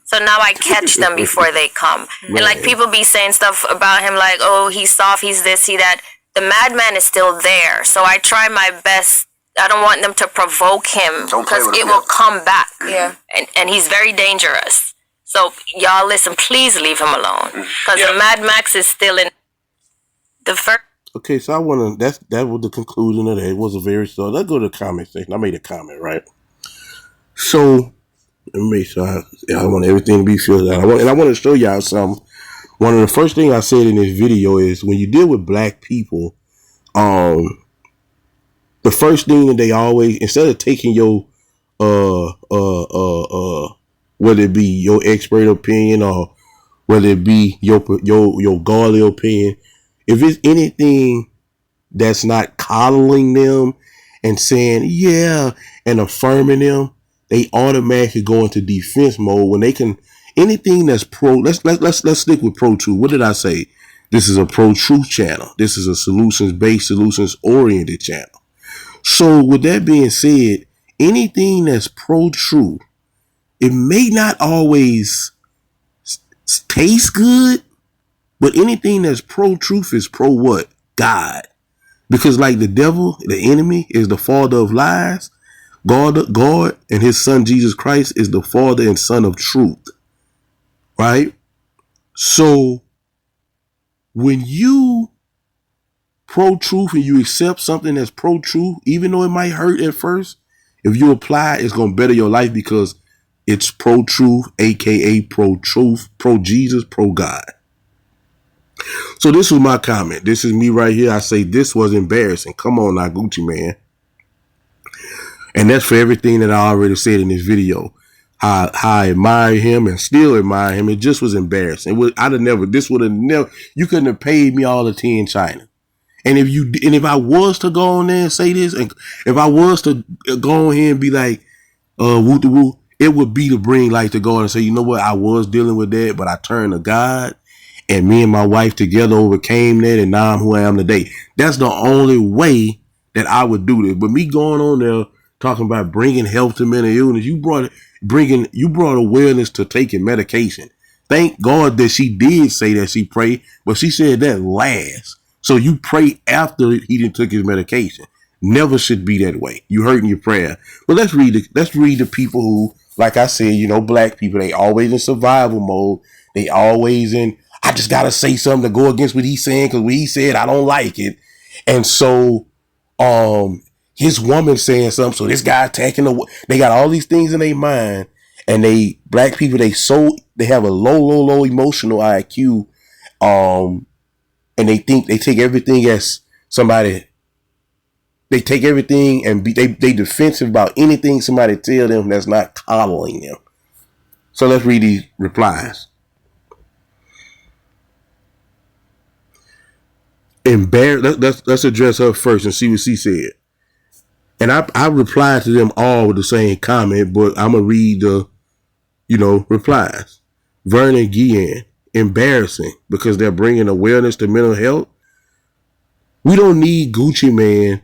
So now I catch them before they come. Man. And like people be saying stuff about him like, oh, he's soft, he's this, he that. The madman is still there. So I try my best. I don't want them to provoke him because it will come back. Yeah. And he's very dangerous. So y'all listen, please leave him alone. Because the Mad Max is still in the first. Okay, so I want to, that was the conclusion of that. It was a very short. Let's go to the comment section. I made a comment, right? So, let me make sure I want everything to be filled out. I want to show y'all something. One of the first things I said in this video is when you deal with black people, the first thing that they always, instead of taking your, whether it be your expert opinion or whether it be your godly opinion, if it's anything that's not coddling them and saying, yeah, and affirming them, they automatically go into defense mode when they can, anything that's pro, let's stick with pro-truth. What did I say? This is a pro-truth channel. This is a solutions-based, solutions-oriented channel. So with that being said, anything that's pro-truth, it may not always taste good, but anything that's pro-truth is pro-what? God. Because like the devil, the enemy, is the father of lies. God and his son Jesus Christ is the father and son of truth. Right? So when you pro-truth and you accept something that's pro-truth, even though it might hurt at first, if you apply, it's going to better your life because it's pro-truth, aka pro-truth, pro-Jesus, pro-God. So this was my comment. This is me right here. I say this was embarrassing. Come on now, Gucci man. And that's for everything that I already said in this video. How I admire him and still admire him. It just was embarrassing. You couldn't have paid me all the tea in China. And if I was to go on there and say this, and if I was to go on here and be like, woo to woo, it would be to bring light to God and say, you know what, I was dealing with that, but I turned to God. And me and my wife together overcame that, and now I'm who I am today. That's the only way that I would do this. But me going on there talking about bringing health to mental illness, you brought awareness to taking medication. Thank God that she did say that she prayed, but she said that last. So you pray after he didn't took his medication. Never should be that way. You hurting your prayer. But let's read the people who, like I said, black people, they always in survival mode. They always in, I just got to say something to go against what he's saying because what he said, I don't like it. And so his woman saying something, so this guy attacking they got all these things in their mind. And black people, they have a low emotional IQ. And they think they take everything as somebody, they take everything and they defensive about anything somebody tell them that's not coddling them. So let's read these replies. Let's address her first and see what she said. And I replied to them all with the same comment, but I'm going to read the, replies. Vernon Guillen, embarrassing because they're bringing awareness to mental health. We don't need Gucci man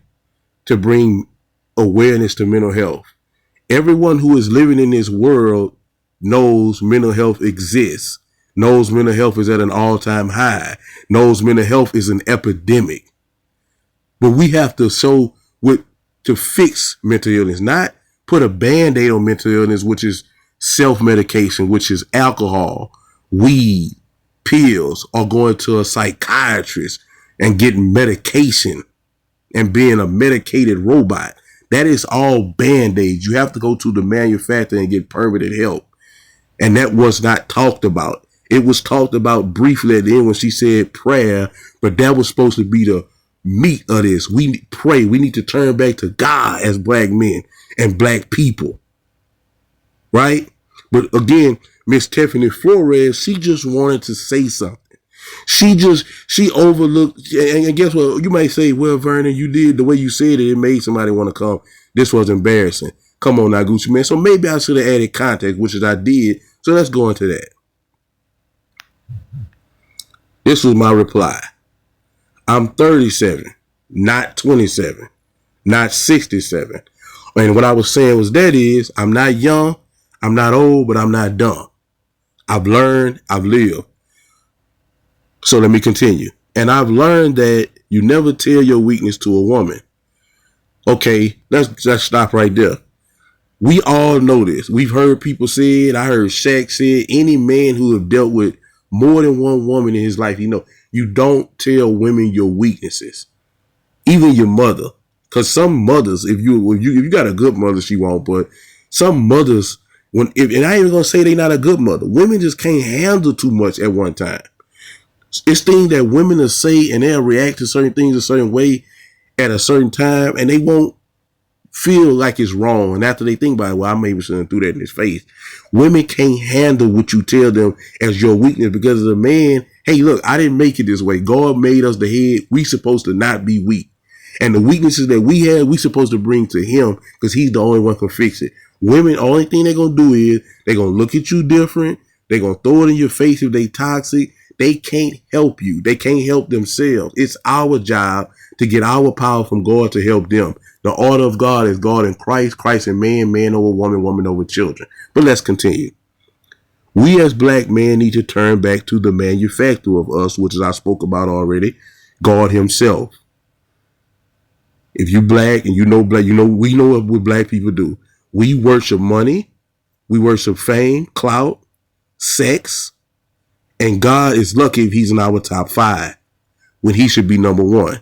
to bring awareness to mental health. Everyone who is living in this world knows mental health exists, knows mental health is at an all-time high, knows mental health is an epidemic. But we have to to fix mental illness, not put a Band-Aid on mental illness, which is self-medication, which is alcohol, weed, pills, or going to a psychiatrist and getting medication and being a medicated robot. That is all Band-Aids. You have to go to the manufacturer and get permanent help. And that was not talked about. It was talked about briefly at the end when she said prayer, but that was supposed to be the meat of this. We pray. We need to turn back to God as black men and black people. Right? But again, Miss Tiffany Flores, she just wanted to say something. She overlooked, and guess what? You might say, well, Vernon, you did the way you said it. It made somebody want to come. This was embarrassing. Come on now, Gucci man. So maybe I should have added context, which is I did. So let's go into that. This was my reply. I'm 37, not 27, not 67. And what I was saying was that is, I'm not young, I'm not old, but I'm not dumb. I've learned, I've lived. So let me continue. And I've learned that you never tell your weakness to a woman. Okay, let's stop right there. We all know this. We've heard people say it. I heard Shaq say it. Any man who have dealt with more than one woman in his life, you don't tell women your weaknesses. Even your mother. Because some mothers, if you got a good mother, she won't. But some mothers, and I ain't even gonna say they not a good mother. Women just can't handle too much at one time. It's things that women will say and they'll react to certain things a certain way at a certain time, and they won't feel like it's wrong. And after they think about it, well, I maybe shouldn't do that in his face. Women can't handle what you tell them as your weakness because as a man, hey, look, I didn't make it this way. God made us the head. We supposed to not be weak. And the weaknesses that we have, we supposed to bring to him because he's the only one who can fix it. Women, only thing they're going to do is they're going to look at you different. They're going to throw it in your face if they toxic. They can't help you. They can't help themselves. It's our job to get our power from God to help them. The order of God is God in Christ, Christ in man, man over woman, woman over children. But let's continue. We as black men need to turn back to the manufacturer of us, which is I spoke about already, God himself. If you black and black, we know what black people do. We worship money. We worship fame, clout, sex. And God is lucky if he's in our top 5 when he should be number 1.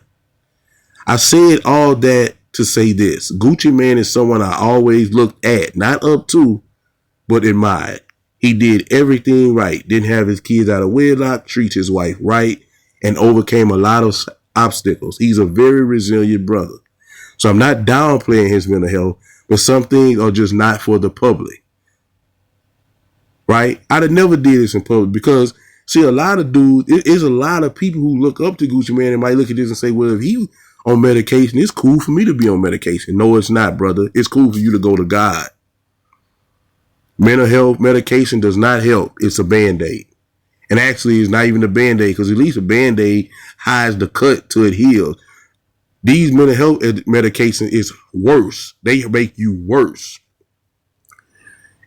I said all that to say this. Gucci Mane is someone I always looked at, not up to, but admired. He did everything right. Didn't have his kids out of wedlock, treats his wife right, and overcame a lot of obstacles. He's a very resilient brother. So I'm not downplaying his mental health, but some things are just not for the public. Right? I'd have never did this in public because, see, a lot of dudes, it is a lot of people who look up to Gucci Mane and might look at this and say, well, if he on medication, it's cool for me to be on medication. No, it's not, brother. It's cool for you to go to God. Mental health medication does not help. It's a Band-Aid. And actually, it's not even a Band-Aid because at least a Band-Aid hides the cut till it heals. These mental health medications is worse. They make you worse.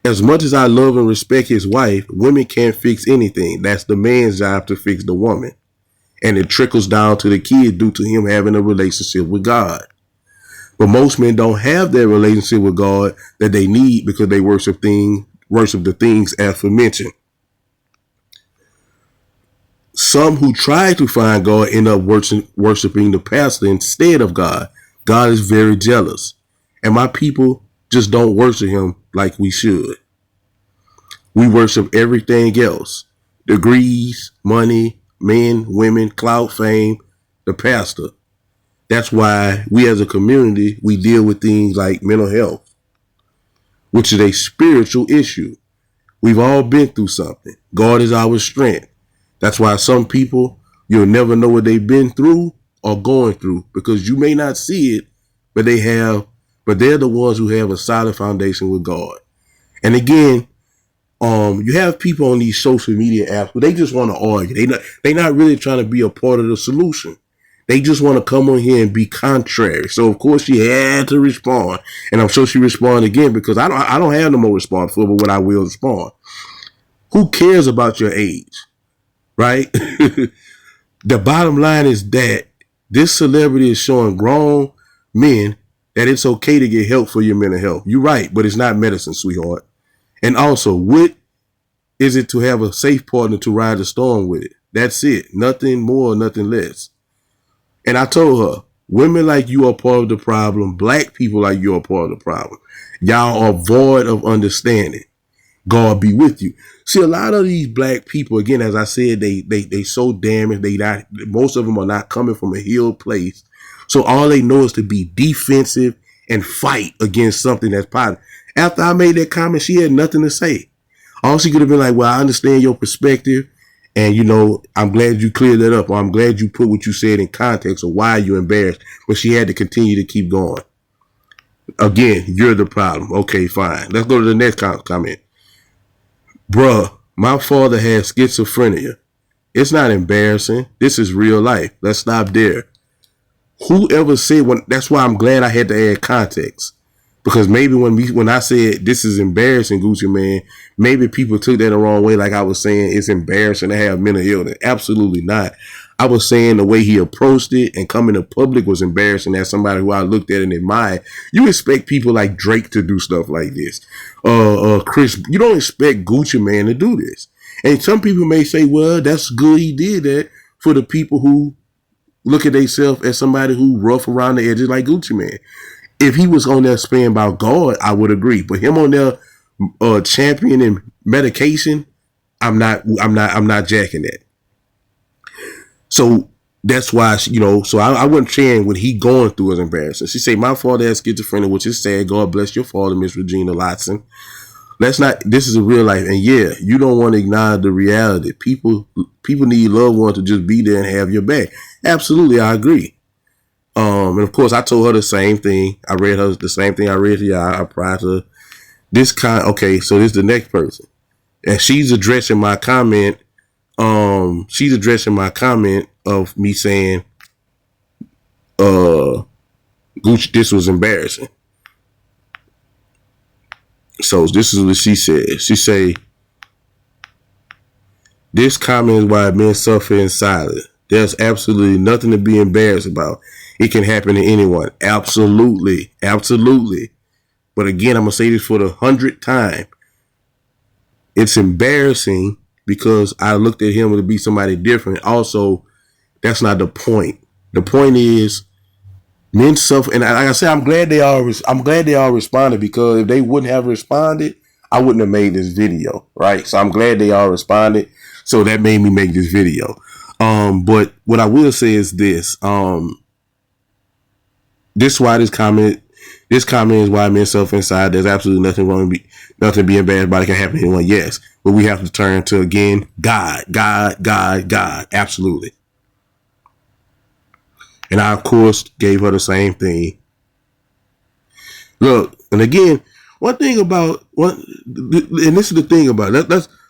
As much as I love and respect his wife, women can't fix anything. That's the man's job to fix the woman. And it trickles down to the kid due to him having a relationship with God. But most men don't have that relationship with God that they need because they worship the things aforementioned. Some who try to find God end up worshiping the pastor instead of God. God is very jealous. And my people just don't worship him like we should. We worship everything else. Degrees, money, men, women, clout, fame, the pastor. That's why we as a community, we deal with things like mental health, which is a spiritual issue. We've all been through something. God is our strength. That's why some people, you'll never know what they've been through or going through because you may not see it, but they're the ones who have a solid foundation with God. And again, you have people on these social media apps, but they just want to argue. They're not really trying to be a part of the solution. They just want to come on here and be contrary. So of course she had to respond, and I'm sure she responded again because I don't have no more response for, but what I will respond. Who cares about your age, right? The bottom line is that this celebrity is showing grown men that it's okay to get help for your mental health. You're right, but it's not medicine, sweetheart. And also, what is it to have a safe partner to ride the storm with it? That's it. Nothing more, nothing less. And I told her, women like you are part of the problem. Black people like you are part of the problem. Y'all are void of understanding. God be with you. See, a lot of these black people, again, as I said, they so damaged. Most of them are not coming from a healed place. So all they know is to be defensive and fight against something that's positive. After I made that comment, she had nothing to say. All she could have been like, well, I understand your perspective. And, I'm glad you cleared that up. Or I'm glad you put what you said in context of why you're embarrassed. But she had to continue to keep going. Again, you're the problem. Okay, fine. Let's go to the next comment. Bruh, my father had schizophrenia. It's not embarrassing. This is real life. Let's stop there. Whoever said that's why I'm glad I had to add context. Because maybe when I said this is embarrassing, Gucci Man, maybe people took that the wrong way. Like I was saying, it's embarrassing to have mental illness. Absolutely not. I was saying the way he approached it and coming to public was embarrassing. As somebody who I looked at and admired, you expect people like Drake to do stuff like this. Chris, you don't expect Gucci Man to do this. And some people may say, well, that's good he did that for the people who look at themselves as somebody who rough around the edges like Gucci Man. If he was on there speaking about God, I would agree. But him on there championing medication, I'm not jacking that. So that's why, so I wasn't saying what he going through is embarrassing. She said, my father has schizophrenia, which is sad. God bless your father, Miss Regina Lotson. This is a real life. And yeah, you don't want to acknowledge the reality. People need loved ones to just be there and have your back. Absolutely, I agree. And of course, I told her the same thing. I read her the same thing I read to y'all prior to this okay, so this is the next person. And she's addressing my comment. She's addressing my comment of me saying, Gucci, this was embarrassing. So this is what she said. She say, this comment is why men suffer in silence. There's absolutely nothing to be embarrassed about. It can happen to anyone. Absolutely. Absolutely. But again, I'm going to say this for the 100th time. It's embarrassing because I looked at him to be somebody different. Also, that's not the point. The point is men suffer. And like I said, I'm glad they all responded, because if they wouldn't have responded, I wouldn't have made this video. Right. So I'm glad they all responded. So that made me make this video. But what I will say is this. This comment is why men suffer inside. There's absolutely nothing wrong with nothing to be embarrassed about. It can happen to anyone, yes. But we have to turn to, again, God. Absolutely. And I, of course, gave her the same thing. Look, and again, one thing about and this is the thing about it.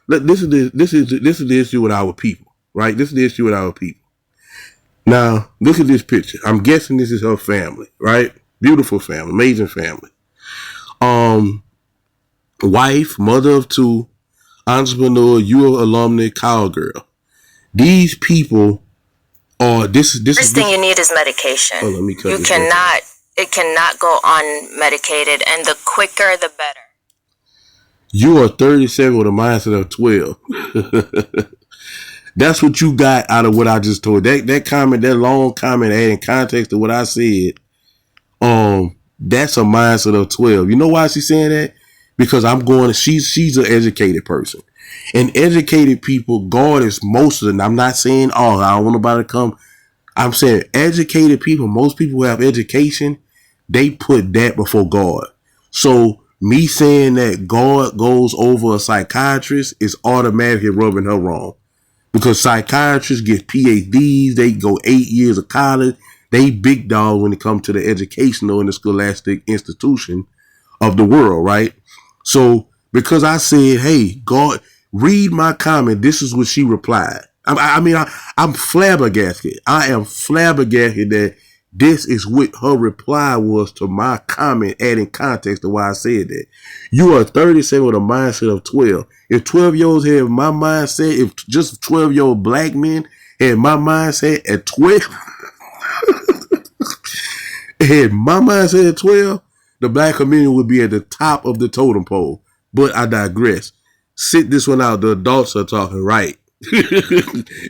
This is the issue with our people, right? This is the issue with our people. Now, look at this picture. I'm guessing this is her family, right? Beautiful family, amazing family. Wife, mother of two, entrepreneur, alumni, cowgirl. These people are First thing you need is medication. Oh, let me cut this it cannot go unmedicated, and the quicker the better. You are 37 with a mindset of 12. That's what you got out of what I just told. That comment, that long comment, adding context to what I said. That's a mindset of 12. You know why she's saying that? Because she's an educated person. And educated people, God is most of them. I'm not saying all. I don't want nobody to come. I'm saying educated people, most people who have education, they put that before God. So me saying that God goes over a psychiatrist is automatically rubbing her wrong. Because psychiatrists get PhDs, they go 8 years of college. They big dog when it comes to the educational and the scholastic institution of the world, right? So because I said, hey, God, read my comment, this is what she replied. I'm flabbergasted. I am flabbergasted that this is what her reply was to my comment, adding context to why I said that. You are 37 with a mindset of 12. If 12-year-olds have my mindset, if just 12-year-old black men had my mindset at 12, had my mindset at 12, the black community would be at the top of the totem pole. But I digress. Sit this one out. The adults are talking, right?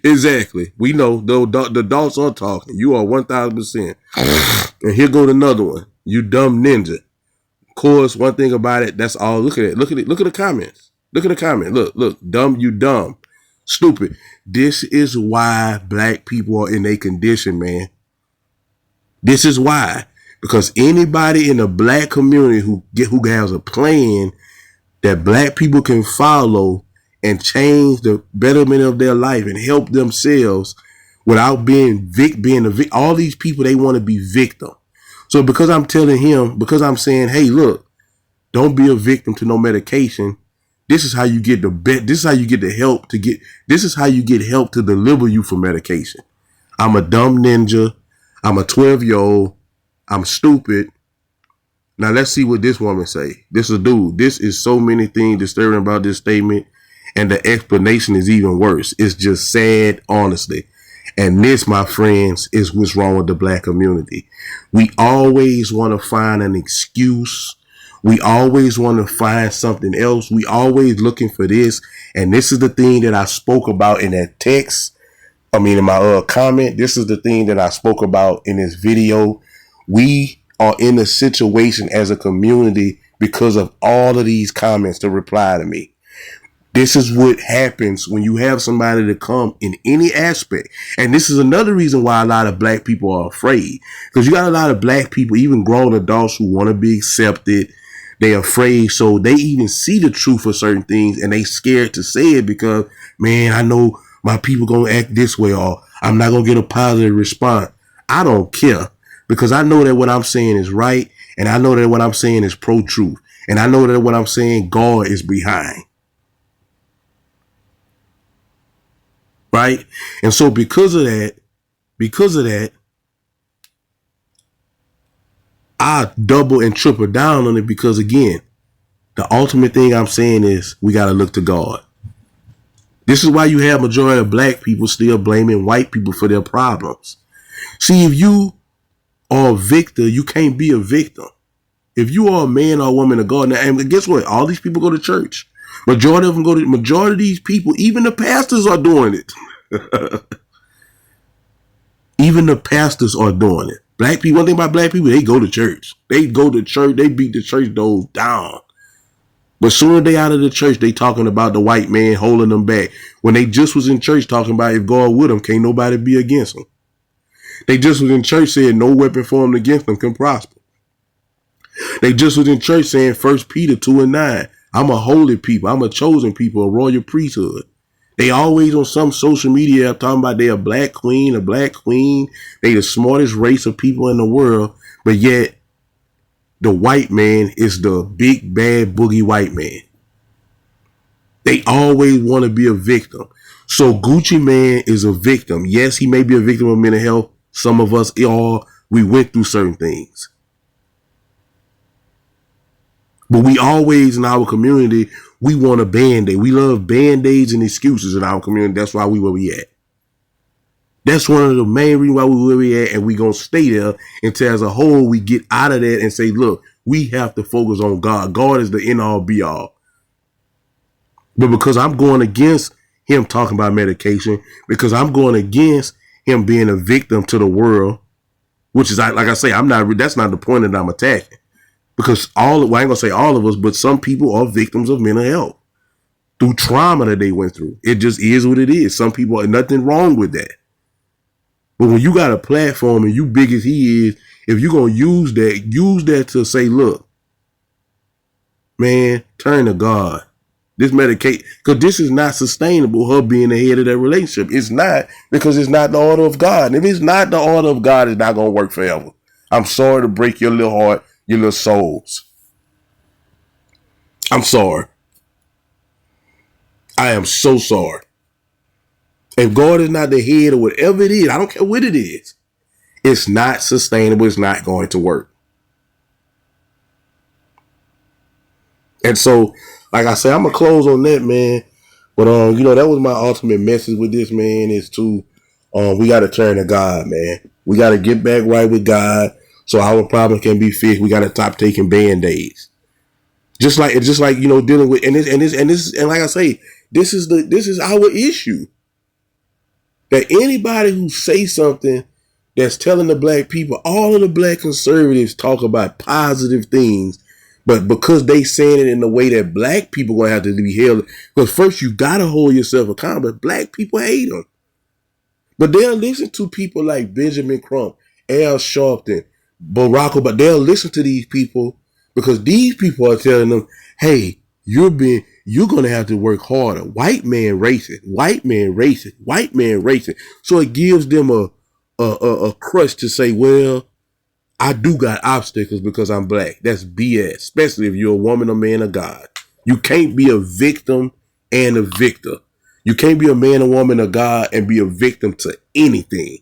Exactly. We know the adults are talking. You are 1,000%. And here goes another one. You dumb ninja. Of course, one thing about it, that's all. Look at it. Look at the comments. Look at the comment. Look, dumb, you dumb. Stupid. This is why black people are in a condition, man. This is why. Because anybody in the black community who has a plan that black people can follow and change the betterment of their life and help themselves without being a victim. All these people, they want to be victim. So because I'm telling him, because I'm saying, hey, look, don't be a victim to no medication. This is how you get this is how you get the help this is how you get help to deliver you from medication. I'm a dumb ninja. I'm a 12-year-old. I'm stupid. Now let's see what this woman say. This is a dude. This is so many things disturbing about this statement. And the explanation is even worse. It's just sad, honestly. And this, my friends, is what's wrong with the black community. We always want to find an excuse. We always want to find something else. We always looking for this. And this is the thing that I spoke about in that text. In my comment. This is the thing that I spoke about in this video. We are in a situation as a community because of all of these comments to reply to me. This is what happens when you have somebody to come in any aspect. And this is another reason why a lot of black people are afraid. Because you got a lot of black people, even grown adults, who want to be accepted. They're afraid. So they even see the truth of certain things and they scared to say it because, man, I know my people going to act this way or I'm not going to get a positive response. I don't care because I know that what I'm saying is right. And I know that what I'm saying is pro-truth. And I know that what I'm saying, God is behind. Right? And so because of that, I double and triple down on it because, again, the ultimate thing I'm saying is we got to look to God. This is why you have majority of black people still blaming white people for their problems. See, if you are a victim, you can't be a victim. If you are a man or a woman of God, now, and guess what? All these people go to church. Majority of these people, even the pastors are doing it. Even the pastors are doing it. Black people, one thing about black people, they go to church. They go to church. They beat the church doors down. But soon as they out of the church, they talking about the white man holding them back. When they just was in church talking about if God with them, can't nobody be against them. They just was in church saying no weapon formed against them can prosper. They just was in church saying 1 Peter 2:9. I'm a holy people. I'm a chosen people, a royal priesthood. They always on some social media app talking about they a black queen. They the smartest race of people in the world. But yet the white man is the big bad boogie white man. They always want to be a victim. So Gucci Man is a victim. Yes, he may be a victim of mental health. Some of us we went through certain things. But we always in our community, we want a Band-Aid. We love Band-Aids and excuses in our community. That's why we where we at. That's one of the main reasons why we where we at, and we gonna stay there until as a whole we get out of that and say, look, we have to focus on God. God is the end all be all. But because I'm going against him talking about medication, because I'm going against him being a victim to the world, which is like I say, that's not the point that I'm attacking. Because I ain't gonna say all of us, but some people are victims of mental health through trauma that they went through. It just is what it is. Some people are nothing wrong with that. But when you got a platform and you big as he is, if you're gonna use that to say, look, man, turn to God. This medicate, because this is not sustainable, her being the head of that relationship. It's not, because it's not the order of God. And if it's not the order of God, it's not gonna work forever. I'm sorry to break your little heart, your little souls. I'm sorry. I am so sorry. If God is not the head of whatever it is, I don't care what it is, it's not sustainable. It's not going to work. And so, like I said, I'm going to close on that, man. But, that was my ultimate message with this, man, is to, we got to turn to God, man. We got to get back right with God so our problem can be fixed. We got to stop taking Band-Aids. Just like dealing with, and like I say, this is our issue. That anybody who say something that's telling the black people, all of the black conservatives talk about positive things, But because they saying it in the way that black people gonna have to be held, because first you gotta hold yourself accountable. Black people hate them, but they'll listen to people like Benjamin Crump, Al Sharpton, Barack Obama. They'll listen to these people because these people are telling them, "Hey, you're gonna have to work harder." White man racist, white man racist, white man racist. So it gives them a crutch to say, well, I do got obstacles because I'm black. That's BS, especially if you're a woman or man of God. You can't be a victim and a victor. You can't be a man or woman of God and be a victim to anything.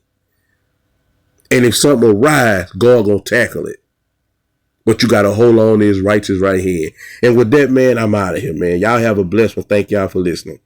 And if something arise, God gonna tackle it. But you gotta hold on to his righteous right hand. And with that, man, I'm out of here, man. Y'all have a blessed one. Thank y'all for listening.